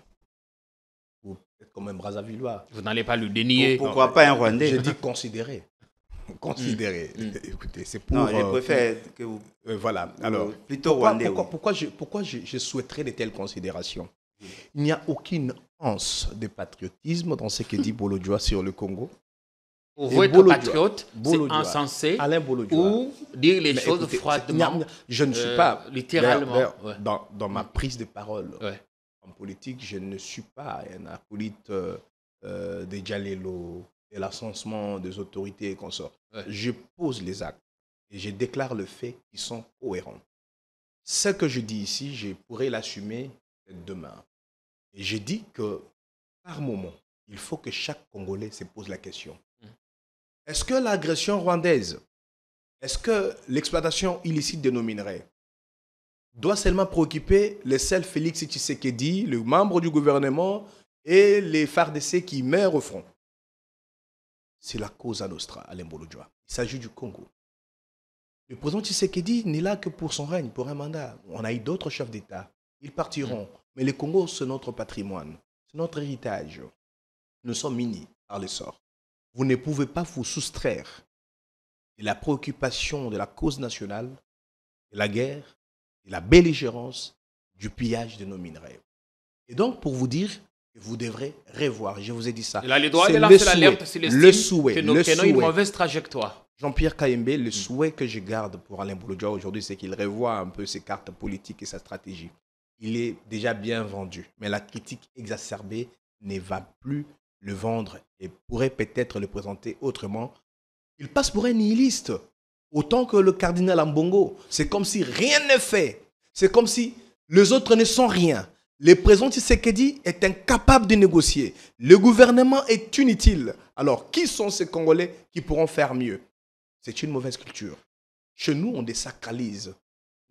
D: ou peut-être comme un Brazzavillois.
B: Vous n'allez pas le dénier.
A: Pourquoi pas un Rwandais?
D: J'ai dit considérer. Considérer. Écoutez, c'est pour...
A: Non, je préfère que vous...
D: voilà. Alors,
A: plutôt Rwandais.
D: Pourquoi je souhaiterais de telles considérations? Il n'y a aucune once de patriotisme dans ce que dit Bolodja sur le Congo.
B: Pour vous être patriote, c'est insensé ou dire les choses froidement.
D: Je ne suis pas...
B: littéralement.
D: Dans ma prise de parole en politique, je ne suis pas un acolyte des Djalelo, de l'ascensement des autorités et consorts. Je pose les actes et je déclare le fait qu'ils sont cohérents. Ce que je dis ici, je pourrais l'assumer demain. Et je dis que, par moment, il faut que chaque Congolais se pose la question. Est-ce que l'agression rwandaise, est-ce que l'exploitation illicite de nos minerais doit seulement préoccuper le seul Félix Tshisekedi, le membre du gouvernement et les FARDC qui meurent au front? C'est la cause à nostra, Alain Bolodja. Il s'agit du Congo. Le président Tshisekedi n'est là que pour son règne, pour un mandat. On a eu d'autres chefs d'État. Ils partiront. Mais le Congo, c'est notre patrimoine. C'est notre héritage. Nous sommes unis par le sort. Vous ne pouvez pas vous soustraire de la préoccupation de la cause nationale, de la guerre, de la belligérance, du pillage de nos minerais. Et donc, pour vous dire que vous devrez revoir, je vous ai dit ça.
B: Il a le droit de lancer l'alerte s'il estime que nous prenons une mauvaise trajectoire.
D: Jean-Pierre Kayembe, le souhait que je garde pour Alain Bolodja aujourd'hui, c'est qu'il revoie un peu ses cartes politiques et sa stratégie. Il est déjà bien vendu, mais la critique exacerbée ne va plus le vendre et pourrait peut-être le présenter autrement. Il passe pour un nihiliste, autant que le cardinal Ambongo. C'est comme si rien n'est fait. C'est comme si les autres ne sont rien. Le président Tshisekedi est incapable de négocier. Le gouvernement est inutile. Alors, qui sont ces Congolais qui pourront faire mieux? C'est une mauvaise culture. Chez nous, on désacralise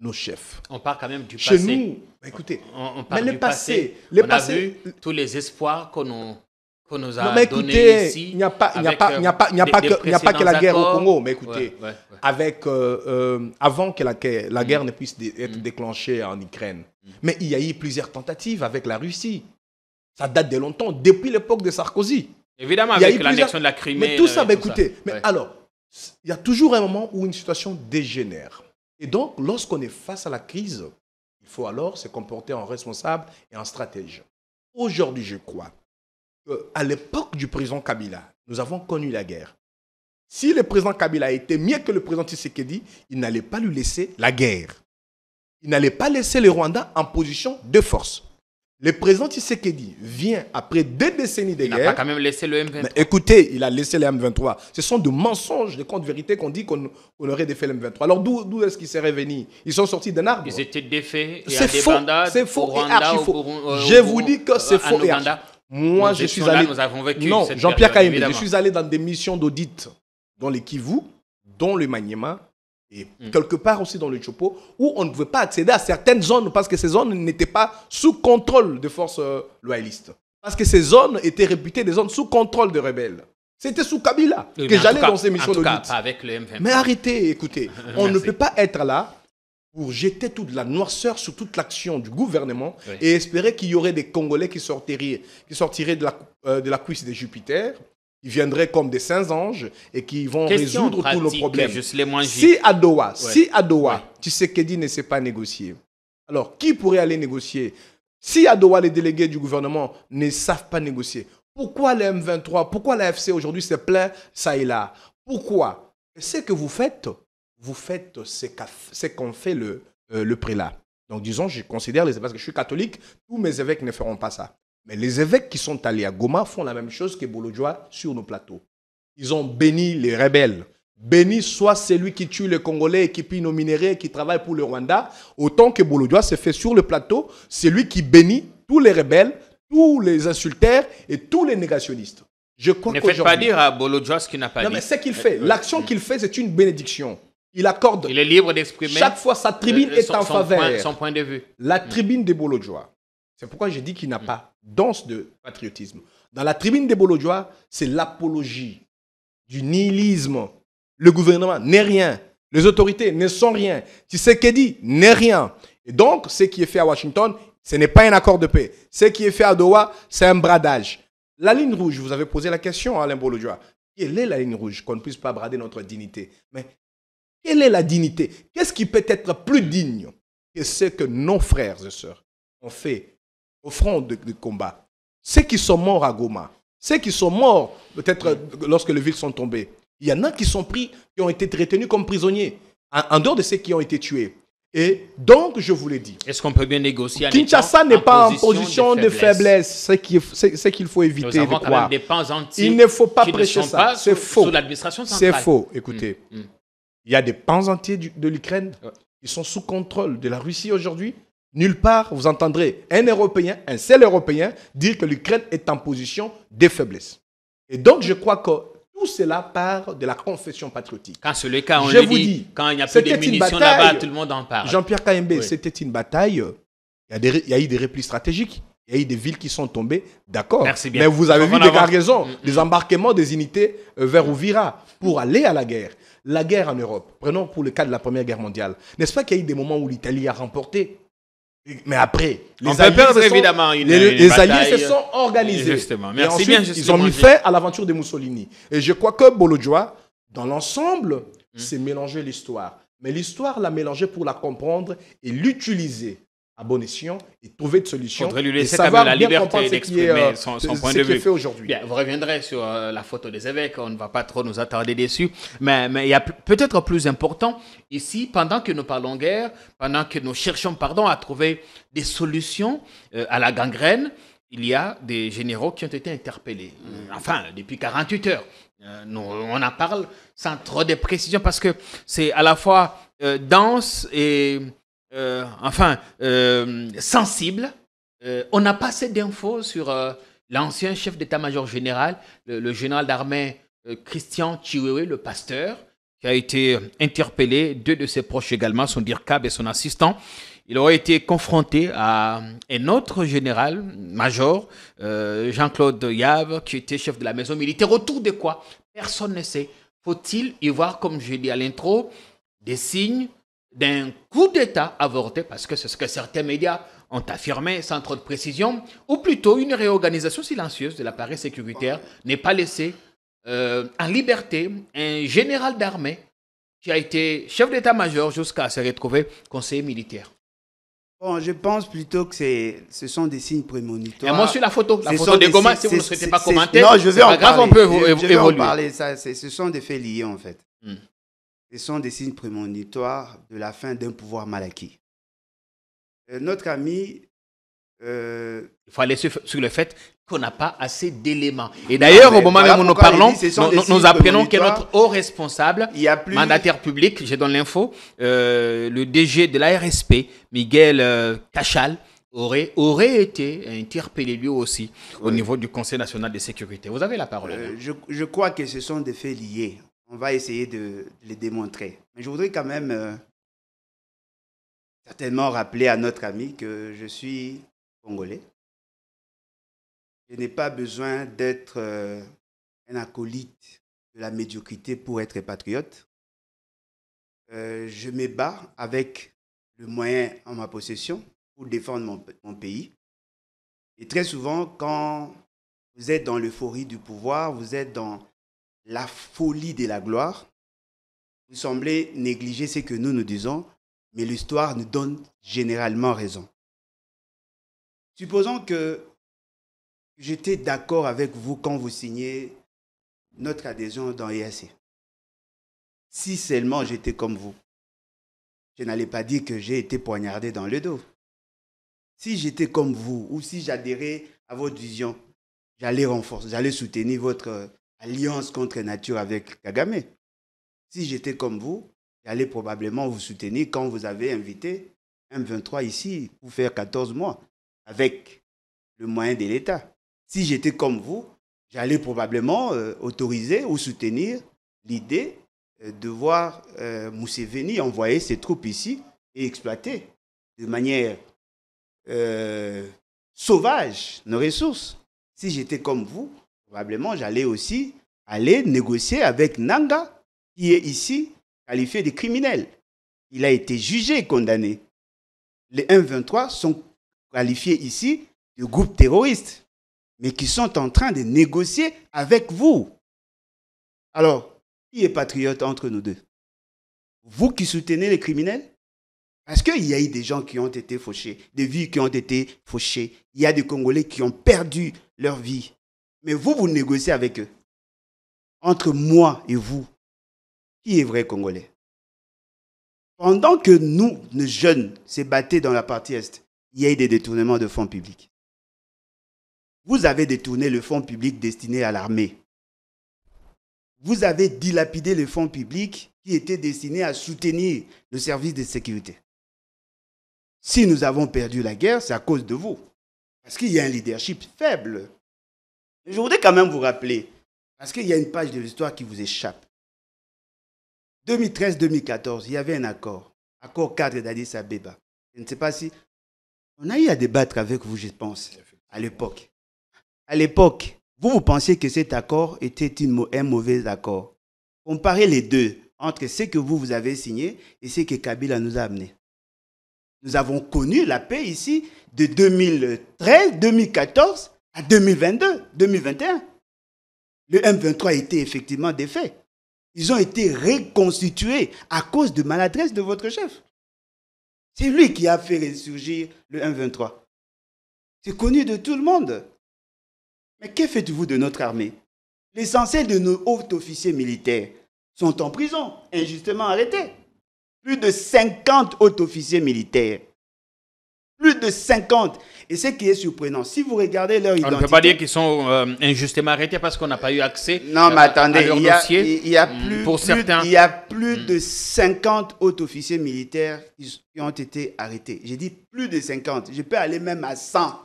D: nos chefs.
B: On parle quand même du
D: passé.
B: Chez
D: nous, écoutez,
B: on parle
D: mais
B: du passé.
D: On
B: a vu tous les espoirs qu'on nous a
D: mais
B: donnés
D: écoutez,
B: ici.
D: Il n'y a pas que la guerre au Congo. Mais écoutez, avec, avant que la guerre ne puisse être déclenchée en Ukraine, mais il y a eu plusieurs tentatives avec la Russie. Ça date de longtemps, depuis l'époque de Sarkozy.
B: Évidemment, avec l'annexion de la Crimée.
D: Mais tout ça, écoutez, mais alors, il y a toujours un moment où une situation dégénère. Et donc, lorsqu'on est face à la crise, il faut alors se comporter en responsable et en stratège. Aujourd'hui, je crois qu'à l'époque du président Kabila, nous avons connu la guerre. Si le président Kabila était mieux que le président Tshisekedi, il n'allait pas lui laisser la guerre. Il n'allait pas laisser le Rwanda en position de force. Le président Tshisekedi vient après 2 décennies de guerre.
B: Il n'a pas quand même laissé le M23.
D: Mais écoutez, il a laissé le M23. Ce sont de mensonges, de contes vérités qu'on dit qu'on aurait défait le M23. Alors d'où est-ce qu'ils seraient venus? Ils sont sortis d'un arbre.
B: Ils étaient défaits.
D: C'est faux, c'est faux et archi faux. Je vous dis que c'est faux et archi. Moi, je suis allé.
B: Nous avons vécu
D: non,
B: cette
D: Jean-Pierre
B: période,
D: Kayembe, je suis allé dans des missions d'audit dans les Kivu, dans le Maniema et quelque part aussi dans le Chopo, où on ne pouvait pas accéder à certaines zones parce que ces zones n'étaient pas sous contrôle de forces loyalistes. Parce que ces zones étaient réputées des zones sous contrôle de rebelles. C'était sous Kabila que j'allais dans ces missions d'audit.
B: Pas avec le M23.
D: Mais arrêtez, écoutez, on ne peut pas être là pour jeter toute la noirceur sur toute l'action du gouvernement et espérer qu'il y aurait des Congolais qui sortiraient de la cuisse de Jupiter, qui viendraient comme des saints anges et qui vont résoudre tous nos problèmes. Si à Doha, Tshisekedi ne sait pas négocier, alors qui pourrait aller négocier? Si à Doha, les délégués du gouvernement ne savent pas négocier, pourquoi le M23, pourquoi l'AFC aujourd'hui se plaint ça et là? Pourquoi? Ce que vous faites ce qu'ont fait le prélat. Donc disons, je considère les évêques, parce que je suis catholique, tous mes évêques ne feront pas ça. Mais les évêques qui sont allés à Goma font la même chose que Bolodjoa sur nos plateaux. Ils ont béni les rebelles. Béni soit celui qui tue les Congolais et qui pille nos minéraux et qui travaille pour le Rwanda, autant que Bolodjoa se fait sur le plateau, c'est lui qui bénit tous les rebelles, tous les insulteurs et tous les négationnistes. Je crois
B: ne faites pas dire à Bolodjoa ce qu'il n'a pas dit.
D: Non, mais ce qu'il fait, l'action qu'il fait, c'est une bénédiction. Il accorde.
B: Il est libre d'exprimer.
D: Chaque fois, sa tribune est en faveur.
B: Son point de vue.
D: La tribune des Bolodjoa. C'est pourquoi j'ai dit qu'il n'a pas d'once de patriotisme. Dans la tribune des Bolodjoa, c'est l'apologie du nihilisme. Le gouvernement n'est rien. Les autorités ne sont rien. Tshisekedi n'est rien. Et donc, ce qui est fait à Washington, ce n'est pas un accord de paix. Ce qui est fait à Doha, c'est un bradage. La ligne rouge, vous avez posé la question à Alain Bolodjoa. Quelle est la ligne rouge? Qu'on ne puisse pas brader notre dignité. Mais quelle est la dignité? Qu'est-ce qui peut être plus digne que ce que nos frères et sœurs ont fait au front de combat? Ceux qui sont morts à Goma, ceux qui sont morts peut-être lorsque les villes sont tombées, il y en a qui sont pris, qui ont été retenus comme prisonniers, en dehors de ceux qui ont été tués. Et donc, je vous l'ai dit.
B: Est-ce qu'on peut bien négocier?
D: Kinshasa n'est pas en position de faiblesse. C'est qu'il faut éviter de croire.
B: Nous avons quand même des pans entiers.
D: Il ne faut pas prêcher ça. C'est faux.
B: Sous l'administration centrale.
D: C'est faux. Écoutez, il y a des pans entiers de l'Ukraine qui sont sous contrôle de la Russie aujourd'hui. Nulle part, vous entendrez un Européen, un seul Européen, dire que l'Ukraine est en position de faiblesse. Et donc, je crois que tout cela part de la confession patriotique.
B: Quand c'est le cas, on le dit. Quand il n'y a plus de munitions là-bas, tout le monde en parle.
D: Jean-Pierre Kayembe, c'était une bataille. Il y a eu des replis stratégiques. Il y a eu des villes qui sont tombées. D'accord.
B: Merci bien.
D: Mais vous avez vu des cargaisons, des embarquements des unités vers Ouvira pour aller à la guerre. La guerre en Europe. Prenons pour le cas de la Première Guerre mondiale. N'est-ce pas qu'il y a eu des moments où l'Italie a remporté? Mais après, les Alliés se sont organisés.
B: Justement. Merci bien.
D: Ils ont mis fin à l'aventure de Mussolini. Et je crois que Bolodjoa, dans l'ensemble, c'est mélanger l'histoire. Mais l'histoire l'a mélangée pour la comprendre et l'utiliser à bon escient et trouver de solutions.
B: Il faudrait lui laisser quand même la liberté d'exprimer son point de vue.
D: Fait aujourd'hui.
B: Bien, vous reviendrez sur la photo des évêques, on ne va pas trop nous attarder dessus, mais il y a peut-être plus important ici, pendant que nous parlons guerre, pendant que nous cherchons à trouver des solutions à la gangrène, il y a des généraux qui ont été interpellés. Enfin, depuis 48 heures. On en parle sans trop de précision parce que c'est à la fois dense et sensible. On n'a pas assez d'infos sur l'ancien chef d'état-major général, le général d'armée Christian Chiwewe, le pasteur, qui a été interpellé. 2 de ses proches également, son DIRCAB et son assistant. Il aurait été confronté à un autre général-major, Jean-Claude Yave, qui était chef de la maison militaire. Autour de quoi? Personne ne sait. Faut-il y voir, comme je l'ai dit à l'intro, des signes d'un coup d'État avorté, parce que c'est ce que certains médias ont affirmé sans trop de précision, ou plutôt une réorganisation silencieuse de l'appareil sécuritaire, n'est pas laissé en liberté un général d'armée qui a été chef d'état-major jusqu'à se retrouver conseiller militaire.
A: Bon, je pense plutôt que ce sont des signes prémonitoires.
B: Et moi, sur la photo
A: Ce
B: de
A: sont
B: Goma,
A: des
B: si vous ne
A: signes-
B: souhaitez pas
A: c'est-
B: commenter,
A: non, je vais
B: c'est
A: en
B: pas grave,
A: parler.
B: on peut
A: Je vais en
B: évoluer.
A: parler. Ce sont des faits liés, en fait.
B: Hmm.
A: Ce sont des signes prémonitoires de la fin d'un pouvoir mal acquis. Notre ami...
B: Il faut aller sur le fait qu'on n'a pas assez d'éléments. Et d'ailleurs, au moment où nous parlons, nous apprenons que notre haut responsable, mandataire public, je donne l'info, le DG de la RSP, Miguel Cachal, aurait été interpellé lui aussi au niveau du Conseil national de sécurité. Vous avez la parole.
A: Je crois que ce sont des faits liés. On va essayer de les démontrer. Mais je voudrais quand même certainement rappeler à notre ami que je suis congolais. Je n'ai pas besoin d'être un acolyte de la médiocrité pour être patriote. Je me bats avec le moyen en ma possession pour défendre mon pays. Et très souvent, quand vous êtes dans l'euphorie du pouvoir, vous êtes dans la folie de la gloire, vous semblez négliger ce que nous disons, mais l'histoire nous donne généralement raison. Supposons que j'étais d'accord avec vous quand vous signez notre adhésion dans EAC. Si seulement j'étais comme vous, je n'allais pas dire que j'ai été poignardé dans le dos. Si j'étais comme vous ou si j'adhérais à votre vision, j'allais renforcer, j'allais soutenir votre alliance contre nature avec Kagame. Si j'étais comme vous, j'allais probablement vous soutenir quand vous avez invité M23 ici pour faire 14 mois avec le moyen de l'État. Si j'étais comme vous, j'allais probablement autoriser ou soutenir l'idée de voir Museveni envoyer ses troupes ici et exploiter de manière sauvage nos ressources. Si j'étais comme vous, probablement j'allais aussi aller négocier avec Nanga, qui est ici qualifié de criminel. Il a été jugé et condamné. Les M23 sont qualifiés ici de groupes terroristes, mais qui sont en train de négocier avec vous. Alors, qui est patriote entre nous deux? Vous qui soutenez les criminels? Parce qu'il y a eu des gens qui ont été fauchés, des vies qui ont été fauchées. Il y a des Congolais qui ont perdu leur vie. Mais vous négociez avec eux. Entre moi et vous, qui est vrai Congolais? Pendant que nous, les jeunes, se battaient dans la partie Est, il y a eu des détournements de fonds publics. Vous avez détourné le fonds public destiné à l'armée. Vous avez dilapidé le fonds public qui était destiné à soutenir le service de sécurité. Si nous avons perdu la guerre, c'est à cause de vous. Parce qu'il y a un leadership faible. Je voudrais quand même vous rappeler, parce qu'il y a une page de l'histoire qui vous échappe. 2013-2014, il y avait un accord cadre d'Addis Abeba. Je ne sais pas si... On a eu à débattre avec vous, je pense, à l'époque. À l'époque, vous pensiez que cet accord était un mauvais accord. Comparez les deux, entre ce que vous avez signé et ce que Kabila nous a amené. Nous avons connu la paix ici de 2013, 2014 à 2022, 2021. Le M23 a été effectivement défait. Ils ont été reconstitués à cause de maladresse de votre chef. C'est lui qui a fait ressurgir le M23. C'est connu de tout le monde. Mais que faites-vous de notre armée? L'essentiel de nos hauts officiers militaires sont en prison, injustement arrêtés. Plus de 50 hauts officiers militaires. Plus de 50. Et ce qui est surprenant, si vous regardez leur identité...
B: On ne peut pas dire qu'ils sont injustement arrêtés parce qu'on n'a pas eu accès
A: non, mais attendez,
B: à leur dossier.
A: Il y a plus,
B: pour certains.
A: Il y a plus de 50 hauts officiers militaires qui ont été arrêtés. J'ai dit plus de 50. Je peux aller même à 100.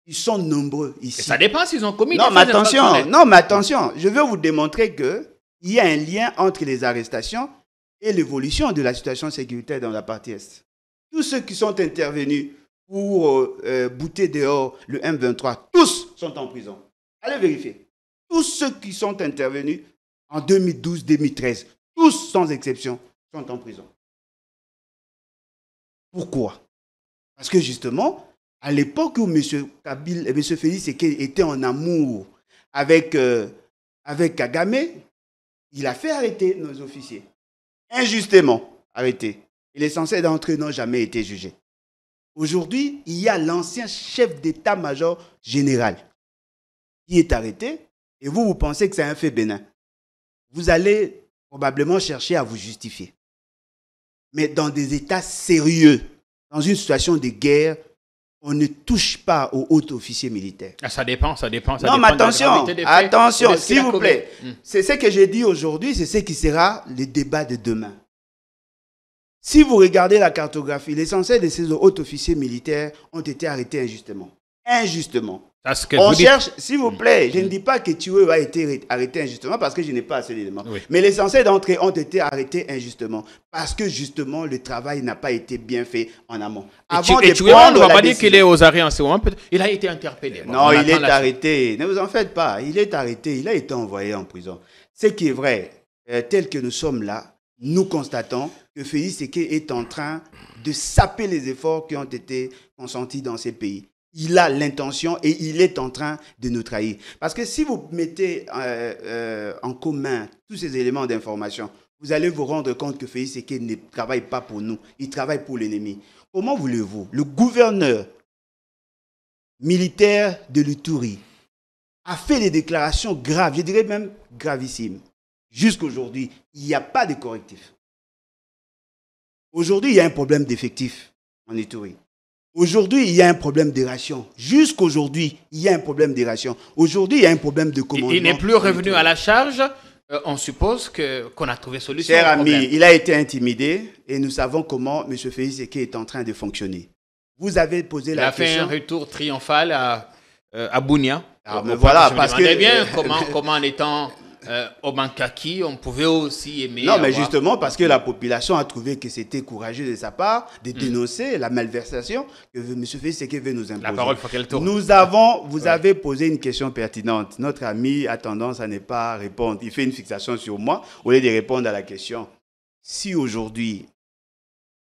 A: Ils sont nombreux ici.
B: Et ça dépend s'ils ont commis
A: des
B: faits infractionnels.
A: Non, mais attention. Je veux vous démontrer qu'il y a un lien entre les arrestations et l'évolution de la situation sécuritaire dans la partie Est. Tous ceux qui sont intervenus pour bouter dehors le M23, tous sont en prison. Allez vérifier. Tous ceux qui sont intervenus en 2012-2013, tous sans exception, sont en prison. Pourquoi? Parce que justement, à l'époque où M. Félix était en amour avec Kagame, il a fait arrêter nos officiers. Injustement arrêtés. Et l'essentiel d'entre eux n'ont jamais été jugés. Aujourd'hui, il y a l'ancien chef d'état-major général qui est arrêté et vous pensez que c'est un fait bénin. Vous allez probablement chercher à vous justifier. Mais dans des états sérieux, dans une situation de guerre, on ne touche pas aux hauts officiers militaires.
B: Ah, ça dépend.
A: Non, mais attention, s'il vous plaît. C'est ce que j'ai dit aujourd'hui, c'est ce qui sera le débat de demain. Si vous regardez la cartographie, l'essentiel de ces hauts officiers militaires ont été arrêtés injustement. Injustement. On cherche, s'il vous plaît, je ne dis pas que Tué a été arrêté injustement parce que je n'ai pas assez d'éléments. Oui. Mais l'essentiel d'entre eux ont été arrêtés injustement parce que justement le travail n'a pas été bien fait en amont.
B: Avant et Tué, on ne va pas dire qu'il est aux arrêts en ce moment. Il a été interpellé.
A: Non, il est arrêté. Ne vous en faites pas. Il est arrêté. Il a été envoyé en prison. Ce qui est vrai, tel que nous sommes là, nous constatons que Félix Séké est en train de saper les efforts qui ont été consentis dans ces pays. Il a l'intention et il est en train de nous trahir. Parce que si vous mettez en commun tous ces éléments d'information, vous allez vous rendre compte que Félix Séké ne travaille pas pour nous, il travaille pour l'ennemi. Comment voulez-vous? Le gouverneur militaire de l'Ituri a fait des déclarations graves, je dirais même gravissimes. Jusqu'aujourd'hui, il n'y a pas de correctif. Aujourd'hui, il y a un problème d'effectifs en Ituri. Aujourd'hui, il y a un problème de ration. Jusqu'aujourd'hui, il y a un problème de ration. Aujourd'hui, il y a un problème de commandement.
B: Il n'est plus revenu à la charge. On suppose qu'on a trouvé solution.
A: Cher ami, il a été intimidé et nous savons comment M. Félix Séké est en train de fonctionner. Vous avez posé la question.
B: Il a fait un retour triomphal à Bunia.
A: Voilà, parce que
B: bien comment en étant au Bankaki, on pouvait aussi aimer.
A: Non, mais justement parce que la population a trouvé que c'était courageux de sa part de dénoncer la malversation que M. Félix Séké veut nous imposer.
B: La parole faut qu'elle tourne.
A: Vous avez posé une question pertinente. Notre ami a tendance à ne pas répondre. Il fait une fixation sur moi au lieu de répondre à la question. Si aujourd'hui,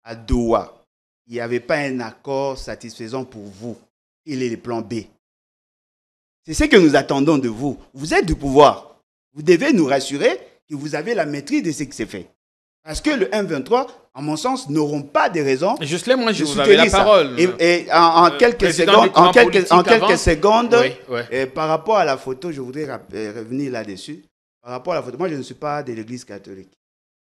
A: à Doha, il n'y avait pas un accord satisfaisant pour vous, il est le plan B. C'est ce que nous attendons de vous. Vous êtes du pouvoir. Vous devez nous rassurer que vous avez la maîtrise de ce qui s'est fait. Parce que le M23, en mon sens, n'auront pas de raison.
B: Juste là, moi, je vous avais la parole.
A: Et en quelques secondes, par rapport à la photo, je voudrais revenir là-dessus. Par rapport à la photo, moi, je ne suis pas de l'Église catholique.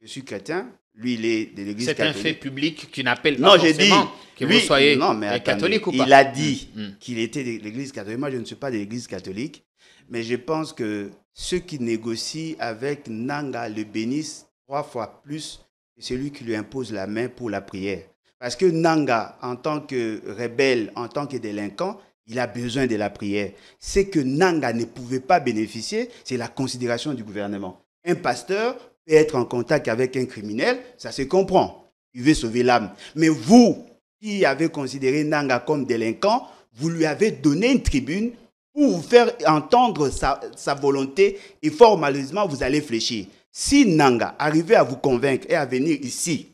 A: Je suis chrétien. Lui, il est de l'Église catholique.
B: C'est un fait public qui n'appelle pas forcément que vous soyez catholique ou pas.
A: Il a dit qu'il était de l'Église catholique. Moi, je ne suis pas de l'Église catholique. Mais je pense que ceux qui négocient avec Nanga le bénissent 3 fois plus que celui qui lui impose la main pour la prière. Parce que Nanga, en tant que rebelle, en tant que délinquant, il a besoin de la prière. Ce que Nanga ne pouvait pas bénéficier, c'est la considération du gouvernement. Un pasteur peut être en contact avec un criminel, ça se comprend. Il veut sauver l'âme. Mais vous, qui avez considéré Nanga comme délinquant, vous lui avez donné une tribune pour vous faire entendre sa volonté et fort malheureusement, vous allez fléchir. Si Nanga arrivait à vous convaincre et à venir ici,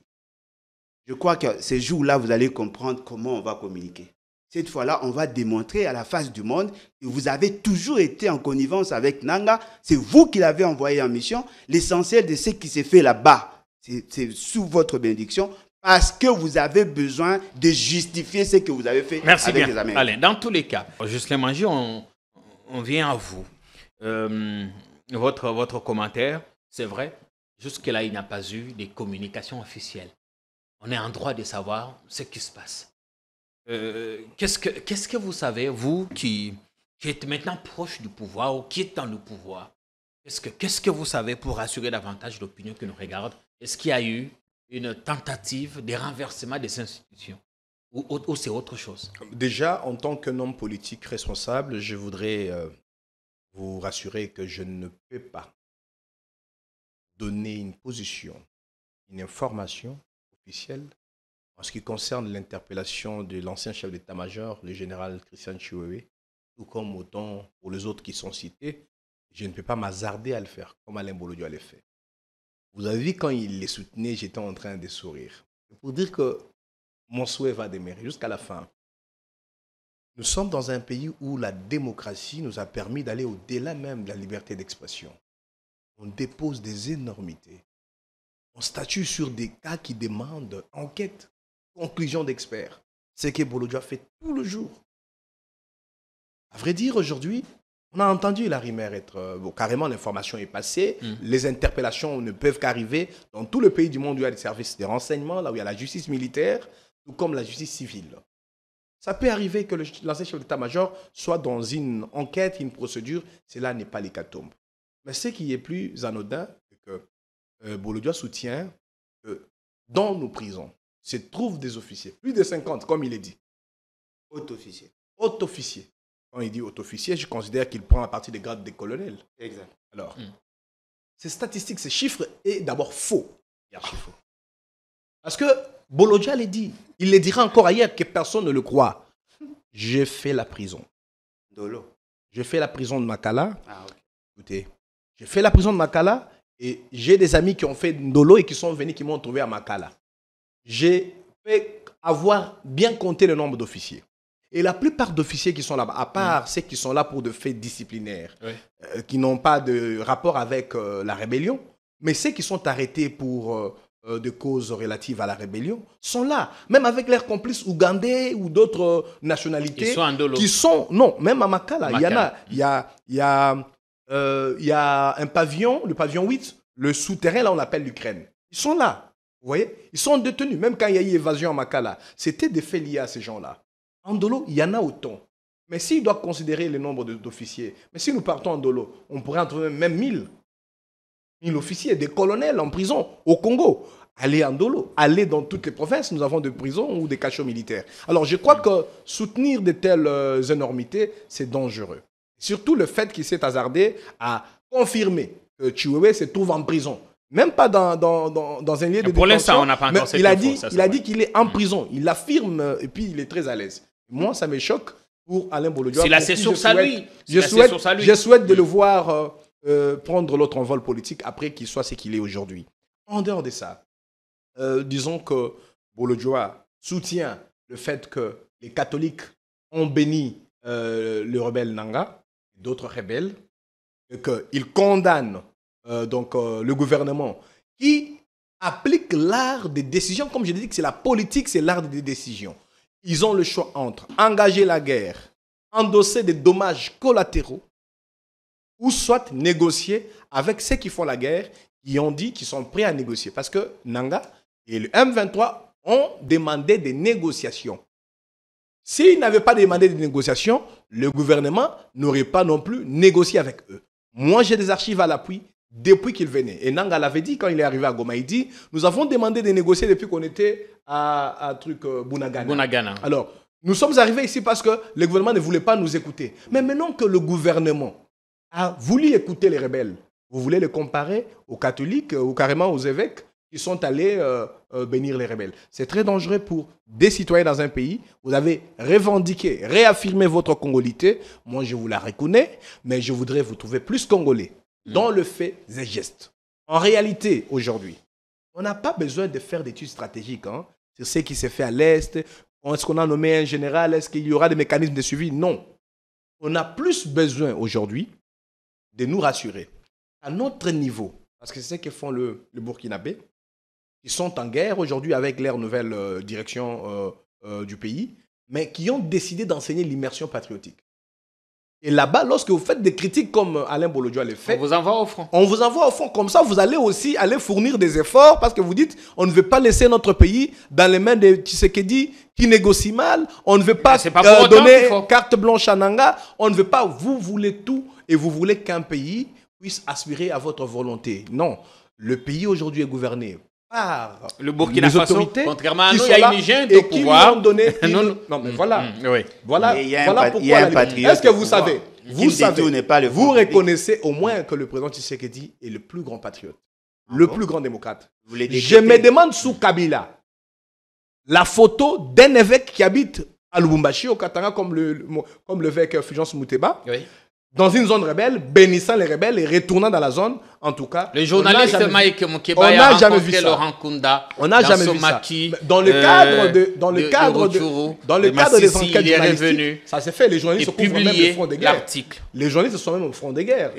A: je crois que ces jours-là, vous allez comprendre comment on va communiquer. Cette fois-là, on va démontrer à la face du monde que vous avez toujours été en connivence avec Nanga. C'est vous qui l'avez envoyé en mission. L'essentiel de ce qui s'est fait là-bas, c'est sous votre bénédiction. Parce que vous avez besoin de justifier ce que vous avez fait avec les Américains.
B: Allez, dans tous les cas, Jocelyn Mangi, on vient à vous. Votre commentaire, c'est vrai, jusque-là, il n'y a pas eu de communication officielle. On est en droit de savoir ce qui se passe. Qu'est-ce que vous savez, vous qui êtes maintenant proche du pouvoir ou qui êtes dans le pouvoir, qu'est-ce que vous savez pour rassurer davantage l'opinion qui nous regarde? Est-ce qu'il y a eu une tentative de renversement des institutions ou c'est autre chose?
D: Déjà, en tant qu'un homme politique responsable, je voudrais vous rassurer que je ne peux pas donner une position, une information officielle en ce qui concerne l'interpellation de l'ancien chef d'état-major, le général Christian Chiwewe, tout comme autant pour les autres qui sont cités. Je ne peux pas m'hasarder à le faire, comme Alain Bolodio a le fait. Vous avez vu, quand il les soutenait, j'étais en train de sourire. Pour dire que mon souhait va demeurer jusqu'à la fin. Nous sommes dans un pays où la démocratie nous a permis d'aller au-delà même de la liberté d'expression. On dépose des énormités. On statue sur des cas qui demandent enquête, conclusion d'experts. ce que Bolodjoa fait tout le jour. À vrai dire, aujourd'hui, on a entendu Larry Maire être... carrément, l'information est passée. Les interpellations ne peuvent qu'arriver dans tout le pays du monde où il y a des services de renseignement, là où il y a la justice militaire, tout comme la justice civile. Ça peut arriver que l'ancien chef d'état-major soit dans une enquête, une procédure. Cela n'est pas l'hécatombe. Mais ce qui est plus anodin, c'est que Bolodjoa soutient que dans nos prisons se trouvent des officiers, plus de 50, comme il est dit.
A: Haut-officier.
D: Haut-officier. Quand il dit haut-officier, je considère qu'il prend à partir des grades des colonels.
A: Exact.
D: Alors, ces statistiques, ces chiffres est d'abord faux. Faux. Parce que Bolodjoa l'a dit. Il le dira encore ailleurs que personne ne le croit. J'ai fait la prison.
A: Dolo.
D: J'ai fait la prison de Makala.
A: Ah, ok.
D: Écoutez, j'ai fait la prison de Makala et j'ai des amis qui ont fait Ndolo et qui sont venus, qui m'ont trouvé à Makala. J'ai fait avoir bien compté le nombre d'officiers. Et la plupart d'officiers qui sont là-bas, à part ceux qui sont là pour des faits disciplinaires, qui n'ont pas de rapport avec la rébellion, mais ceux qui sont arrêtés pour des causes relatives à la rébellion, sont là. Même avec leurs complices ougandais ou d'autres nationalités.
B: Ils sont en Dolo.
D: Qui sont, non, même à Makala. Il y en a. Il y a un pavillon, le pavillon 8, le souterrain, là, on l'appelle l'Ukraine. Ils sont là. Vous voyez? Ils sont détenus. Même quand il y a eu évasion à Makala, c'était des faits liés à ces gens-là. En Dolo, il y en a autant. Mais s'il doit considérer le nombre d'officiers, mais si nous partons en Dolo, on pourrait en trouver même 1000 officiers, des colonels en prison au Congo. Allez en Dolo, allez dans toutes les provinces, nous avons des prisons ou des cachots militaires. Alors je crois que soutenir de telles énormités, c'est dangereux. Surtout le fait qu'il s'est hasardé à confirmer que Chiwewe se trouve en prison. Même pas dans un lieu de détention.
B: Pour l'instant, on n'a pas encore cette info.
D: Il a dit qu'il est en prison. Il l'affirme et puis il est très à l'aise. Moi, ça me choque pour Alain Bolodjoa.
B: C'est là ses sources à lui.
D: Je souhaite de le voir prendre l'autre envol politique après qu'il soit ce qu'il est aujourd'hui. En dehors de ça, disons que Bolodjoa soutient le fait que les catholiques ont béni le rebelle Nanga, d'autres rebelles, et qu'il condamne le gouvernement qui applique l'art des décisions. Comme je l'ai dit, que c'est la politique, c'est l'art des décisions. Ils ont le choix entre engager la guerre, endosser des dommages collatéraux, ou soit négocier avec ceux qui font la guerre, qui ont dit qu'ils sont prêts à négocier. Parce que Nanga et le M23 ont demandé des négociations. S'ils n'avaient pas demandé des négociations, le gouvernement n'aurait pas non plus négocié avec eux. Moi, j'ai des archives à l'appui depuis qu'il venait. Et Nanga l'avait dit quand il est arrivé à Goma. Il dit, nous avons demandé de négocier depuis qu'on était à Bunagana. Alors, nous sommes arrivés ici parce que le gouvernement ne voulait pas nous écouter. Mais maintenant que le gouvernement a voulu écouter les rebelles, vous voulez les comparer aux catholiques ou carrément aux évêques qui sont allés bénir les rebelles. C'est très dangereux pour des citoyens dans un pays. Vous avez revendiqué, réaffirmé votre congolité. Moi, je vous la reconnais, mais je voudrais vous trouver plus congolais dans le fait et gestes. En réalité, aujourd'hui, on n'a pas besoin de faire d'études stratégiques sur ce qui s'est fait à l'Est. Est-ce qu'on a nommé un général? Est-ce qu'il y aura des mécanismes de suivi? Non. On a plus besoin aujourd'hui de nous rassurer à notre niveau. Parce que c'est ce que font le Burkinabé. Ils sont en guerre aujourd'hui avec leur nouvelle direction du pays, mais qui ont décidé d'enseigner l'immersion patriotique. Et là-bas, lorsque vous faites des critiques comme Alain Bolodjoa le fait,
B: on vous envoie au front.
D: On vous envoie au front. Comme ça, vous allez aussi aller fournir des efforts parce que vous dites, on ne veut pas laisser notre pays dans les mains de Tshisekedi qui négocie mal. On ne veut pas, donner carte blanche à Nanga. On ne veut pas, vous voulez tout et vous voulez qu'un pays puisse aspirer à votre volonté. Non, le pays aujourd'hui est gouverné par
B: le Burkina Faso, contrairement à nous, il y a une hygiène
D: de
B: pouvoir.
D: Non, mais voilà.
B: Oui.
D: Voilà pourquoi. Est-ce que vous savez, vous reconnaissez au moins que le président Tshisekedi est le plus grand patriote, le plus grand démocrate. Je me demande sous Kabila, la photo d'un évêque qui habite à Lubumbashi, au Katanga, comme l'évêque Fulgence Mouteba, dans une zone rebelle, bénissant les rebelles et retournant dans la zone en tout cas...
B: Le journaliste Mike Mukeba
D: a
B: rencontré
D: vu ça.
B: Laurent Kunda.
D: On n'a jamais vu ça. Dans le cadre des enquêtes journalistiques, ça s'est fait. Les journalistes se couvrent même le front des guerres. Les journalistes sont même au front des guerres.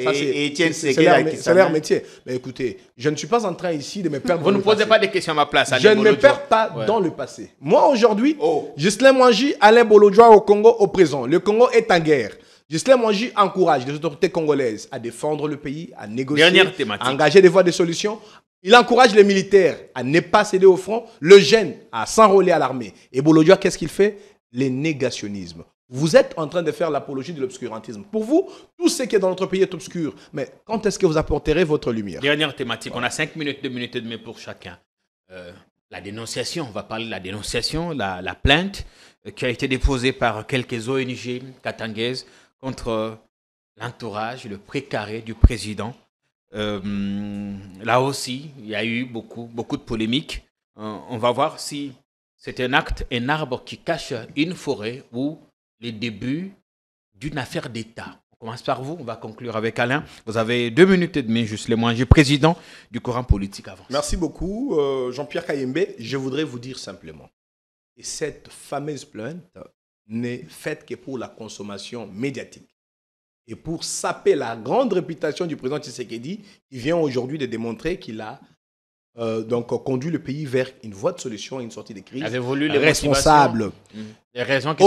D: C'est leur métier. Mais écoutez, je ne suis pas en train ici de me perdre.
B: Vous ne posez pas des questions à ma place.
D: Je ne me perds pas dans le passé. Moi, aujourd'hui, Ghislain Mwangi, Alain Bolodjoa au Congo, au présent. Le Congo est en guerre. Ghislain Mwangi encourage les autorités congolaises à défendre le pays, à négocier, à engager des voies de solutions. Il encourage les militaires à ne pas céder au front, le gêne à s'enrôler à l'armée. Et Bolodjoa, qu'est-ce qu'il fait? Les négationnismes. Vous êtes en train de faire l'apologie de l'obscurantisme. Pour vous, tout ce qui est dans notre pays est obscur. Mais quand est-ce que vous apporterez votre lumière?
B: Dernière thématique. On a 5 minutes, 2 minutes et demie pour chacun. La dénonciation, on va parler de la dénonciation, la plainte qui a été déposée par quelques ONG katangaises contre l'entourage, le précaré du président. Là aussi, il y a eu beaucoup de polémiques. On va voir si c'est un arbre qui cache une forêt ou les débuts d'une affaire d'État. On commence par vous, on va conclure avec Alain. Vous avez 2 minutes et demie, juste les moins. Je suis président du courant politique Avance.
D: Merci beaucoup, Jean-Pierre Kayembe. Je voudrais vous dire simplement, et cette fameuse plainte n'est faite que pour la consommation médiatique et pour saper la grande réputation du président Tshisekedi, qui vient aujourd'hui de démontrer qu'il a conduit le pays vers une voie de solution et une sortie de crise responsable.
B: Les raisons qui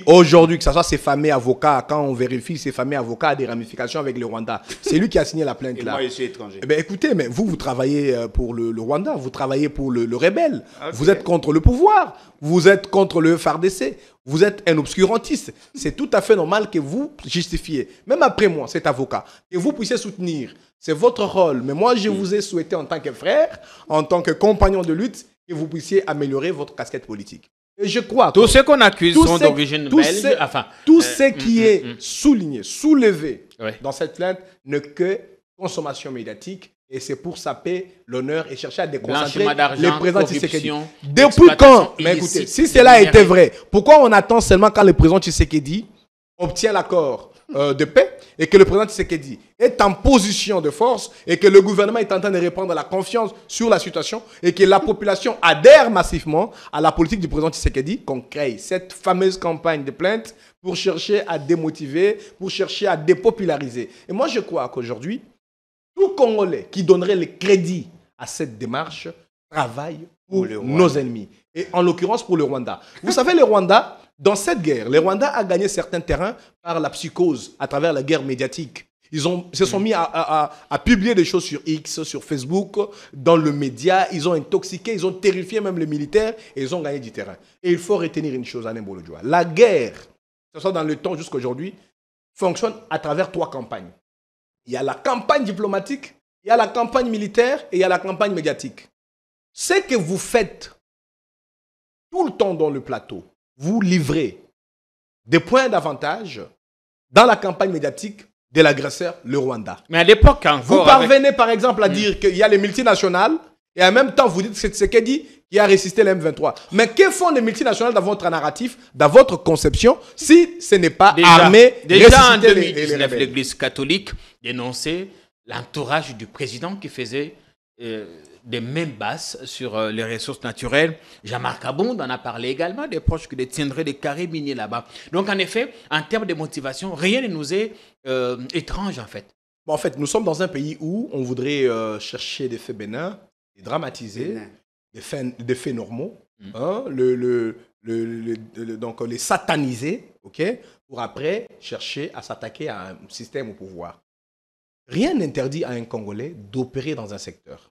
D: aujourd'hui, que ce soit ces fameux avocats, quand on vérifie ces fameux avocats a des ramifications avec le Rwanda, c'est lui qui a signé la plainte là.
A: Moi, je suis étranger.
D: Eh bien, écoutez, mais vous travaillez pour le Rwanda, vous travaillez pour le rebelle, vous êtes contre le pouvoir, vous êtes contre le FARDC, vous êtes un obscurantiste. C'est tout à fait normal que vous justifiez, même après moi, cet avocat, que vous puissiez soutenir. C'est votre rôle. Mais moi, je vous ai souhaité en tant que frère, en tant que compagnon de lutte, que vous puissiez améliorer votre casquette politique. Et je crois que
B: tous ceux qu'on accuse sont d'origine belge.
D: Tout ce qui est souligné, soulevé dans cette plainte n'est que consommation médiatique. Et c'est pour saper l'honneur et chercher à déconcentrer les présidents Tshisekedi. Depuis quand? Mais écoutez, si cela était vrai, pourquoi on attend seulement quand le président Tshisekedi obtient l'accord de paix et que le président Tshisekedi est en position de force et que le gouvernement est en train de reprendre la confiance sur la situation et que la population adhère massivement à la politique du président Tshisekedi, qu'on crée cette fameuse campagne de plainte pour chercher à démotiver, pour chercher à dépopulariser. Et moi, je crois qu'aujourd'hui, tout Congolais qui donnerait le crédit à cette démarche travaille pour nos ennemis. Et en l'occurrence pour le Rwanda. Vous savez, le Rwanda, dans cette guerre, le Rwanda a gagné certains terrains par la psychose, à travers la guerre médiatique. Ils se sont mis à publier des choses sur X, sur Facebook, dans le média. Ils ont intoxiqué, ils ont terrifié même les militaires et ils ont gagné du terrain. Et il faut retenir une chose, Alain Bolodjoa. La guerre, que ce soit dans le temps jusqu'à aujourd'hui, fonctionne à travers 3 campagnes. Il y a la campagne diplomatique, il y a la campagne militaire et il y a la campagne médiatique. Ce que vous faites tout le temps dans le plateau, vous livrez des points d'avantage dans la campagne médiatique de l'agresseur, le Rwanda.
B: Mais à l'époque encore...
D: Vous parvenez par exemple à dire qu'il y a les multinationales et en même temps vous dites que c'est Tshisekedi qui a résisté le M23. Mais que font les multinationales dans votre narratif, dans votre conception, si ce n'est pas armé,
B: déjà en 2019, l'Église catholique dénonçait l'entourage du président qui faisait des mains basses sur les ressources naturelles. Jean-Marc Abond en a parlé également, des proches qui détiendraient des carrés miniers là-bas. Donc en effet, en termes de motivation, rien ne nous est étrange en fait.
D: Bon, en fait, nous sommes dans un pays où on voudrait chercher des faits bénins, et dramatiser des faits normaux, hein, donc les sataniser, okay, pour après chercher à s'attaquer à un système au pouvoir. Rien n'interdit à un Congolais d'opérer dans un secteur.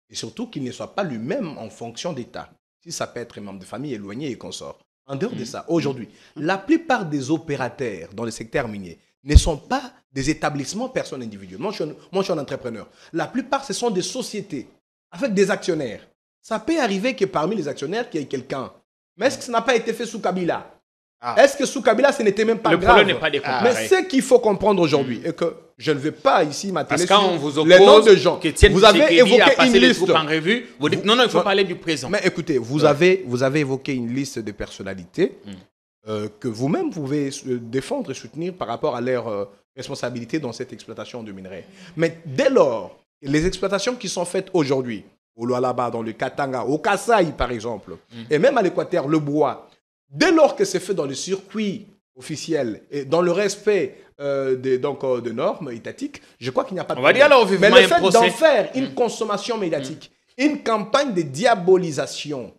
D: Et surtout qu'il ne soit pas lui-même en fonction d'État. Si ça peut être un membre de famille éloigné et consort. En dehors de ça, aujourd'hui, la plupart des opérateurs dans le secteur minier ne sont pas des établissements personnes individuelles. Moi, je suis un entrepreneur. La plupart, ce sont des sociétés avec des actionnaires. Ça peut arriver que parmi les actionnaires, qu'il y ait quelqu'un. Mais est-ce que ça n'a pas été fait sous Kabila? Est-ce que sous Kabila, ce n'était même pas grave?
B: Le problème n'est pas décomparé.
D: Mais ce qu'il faut comprendre aujourd'hui, et que je ne vais pas ici m'atteler sur
B: vous
D: les noms de gens.
B: Vous avez évoqué une liste en revue. Vous dites non, il faut parler du présent.
D: Mais écoutez, vous avez évoqué une liste de personnalités que vous-même pouvez défendre et soutenir par rapport à leur responsabilité dans cette exploitation de minerais. Mais dès lors Les exploitations qui sont faites aujourd'hui, au Lualaba, dans le Katanga, au Kasaï par exemple, et même à l'Équateur, le bois, dès lors que c'est fait dans le circuit officiel et dans le respect des normes étatiques, je crois qu'il n'y a pas de problème. Mais le fait d'en faire une consommation médiatique, une campagne de diabolisation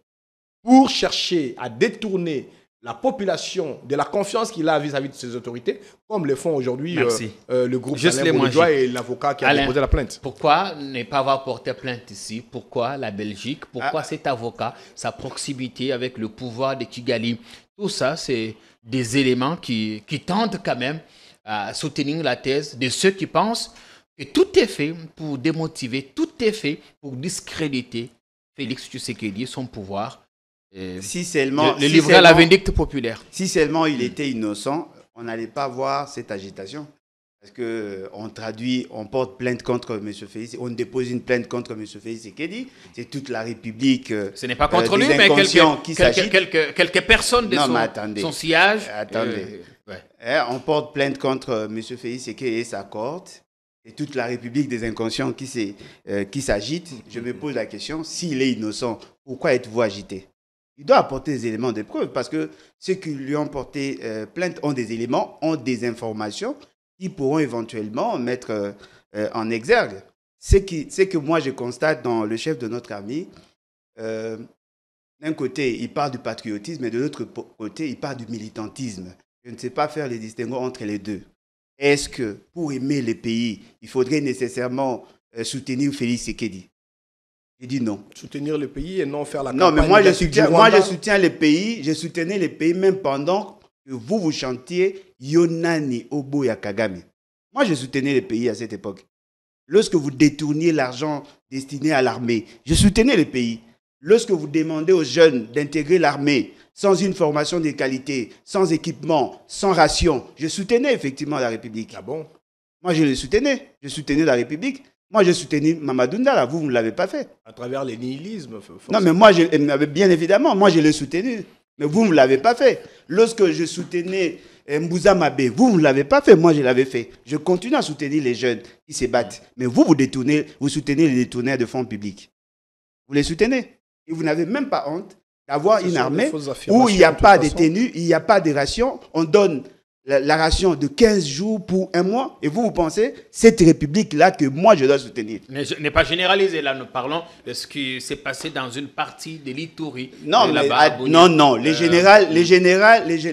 D: pour chercher à détourner la population de la confiance qu'il a vis-à-vis de ses autorités, comme le font aujourd'hui le groupe Alain et l'avocat qui a déposé la plainte.
B: Pourquoi ne pas avoir porté plainte ici? Pourquoi la Belgique? Pourquoi cet avocat? Sa proximité avec le pouvoir de Kigali? Tout ça, c'est des éléments qui tendent quand même à soutenir la thèse de ceux qui pensent que tout est fait pour démotiver, tout est fait pour discréditer Félix Tshisekedi, son pouvoir.
A: Si seulement,
B: le livrer à la vindicte populaire.
A: Si seulement il était innocent, on n'allait pas voir cette agitation. Parce qu'on traduit, on porte plainte contre M. Félix, on dépose une plainte contre M. Félix Tshisekedi. C'est toute la République.
B: Ce n'est pas contre lui, mais quelques personnes de son sillage.
A: Attendez. On porte plainte contre M. Félix Tshisekedi et sa cohorte. Et toute la République des inconscients qui s'agite. Je me pose la question, s'il est innocent, pourquoi êtes-vous agité? Il doit apporter des éléments de preuve parce que ceux qui lui ont porté plainte ont des éléments, ont des informations qui pourront éventuellement mettre en exergue. C'est que moi je constate dans le chef de notre armée, d'un côté il parle du patriotisme et de l'autre côté il parle du militantisme. Je ne sais pas faire les distinguos entre les deux. Est-ce que pour aimer le pays, il faudrait nécessairement soutenir Félix Tshisekedi? J'ai dit non.
D: Soutenir le pays et non faire la campagne.
A: Non, mais moi je soutiens le pays. Je soutenais le pays même pendant que vous chantiez Yonani Oboya Kagame. Moi je soutenais le pays à cette époque. Lorsque vous détourniez l'argent destiné à l'armée, je soutenais le pays. Lorsque vous demandez aux jeunes d'intégrer l'armée sans une formation de qualité, sans équipement, sans ration, je soutenais effectivement la République.
D: Ah bon?
A: Moi je le soutenais. Je soutenais la République. Moi, je soutenais Mamadou Ndala, vous ne l'avez pas fait.
D: À travers les nihilismes.
A: Non, mais moi, bien évidemment, moi, je l'ai soutenu. Mais vous ne l'avez pas fait. Lorsque je soutenais Mbouza Mabé, vous ne l'avez pas fait, moi, je l'avais fait. Je continue à soutenir les jeunes qui se battent. Mais vous soutenez les détourneurs de fonds publics. Vous les soutenez. Et vous n'avez même pas honte d'avoir une armée où il n'y a pas de tenue, il n'y a pas de ration. On donne la ration de 15 jours pour un mois, et vous pensez, cette République-là que moi je dois soutenir.
B: N'est pas généralisé, là nous parlons de ce qui s'est passé dans une partie de l'Ituri.
A: Non, les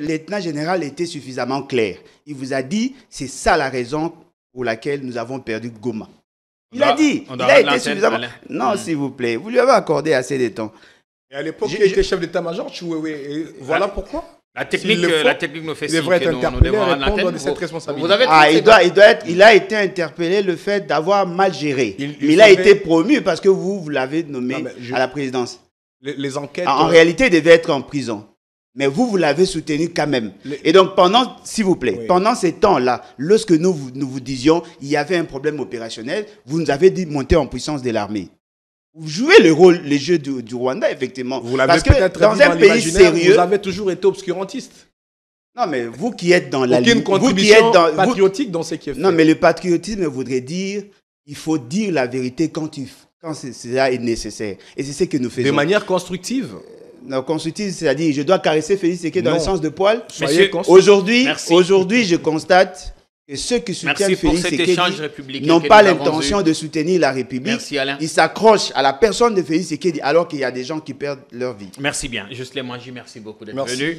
A: lieutenants généraux étaient suffisamment clairs. Il vous a dit, c'est ça la raison pour laquelle nous avons perdu Goma. Il a été suffisamment... Non, s'il vous plaît, vous lui avez accordé assez de temps.
D: Et à l'époque, il était chef d'état-major, voilà pourquoi.
B: La technique nous fait signe
D: que nous devons répondre de cette responsabilité.
A: Il a été interpellé le fait d'avoir mal géré. Il a été promu parce que vous l'avez nommé à la présidence.
D: Les enquêtes...
A: En réalité, il devait être en prison. Mais vous l'avez soutenu quand même. Et donc, s'il vous plaît, pendant ces temps-là, lorsque nous vous disions il y avait un problème opérationnel, vous nous avez dit monter en puissance de l'armée. Vous jouez les jeux du Rwanda, effectivement.
D: Vous l'avez peut-être dans un pays sérieux. Vous avez toujours été obscurantiste.
A: Non, mais vous qui êtes dans la
D: ligne... Aucune contribution patriotique dans ce qui est fait.
A: Non, mais le patriotisme voudrait dire il faut dire la vérité quand cela est nécessaire. Et c'est ce que nous faisons.
D: De manière constructive.
A: Non, constructive, c'est-à-dire je dois caresser Félix Tshisekedi dans le sens de poil.
D: Aujourd'hui,
A: je constate... Et ceux qui soutiennent Félix Tshisekedi n'ont pas l'intention de soutenir la République.
B: Merci, Alain.
A: Ils s'accrochent à la personne de Félix Tshisekedi alors qu'il y a des gens qui perdent leur vie.
B: Merci bien. Juste les manger. Merci beaucoup d'être venu.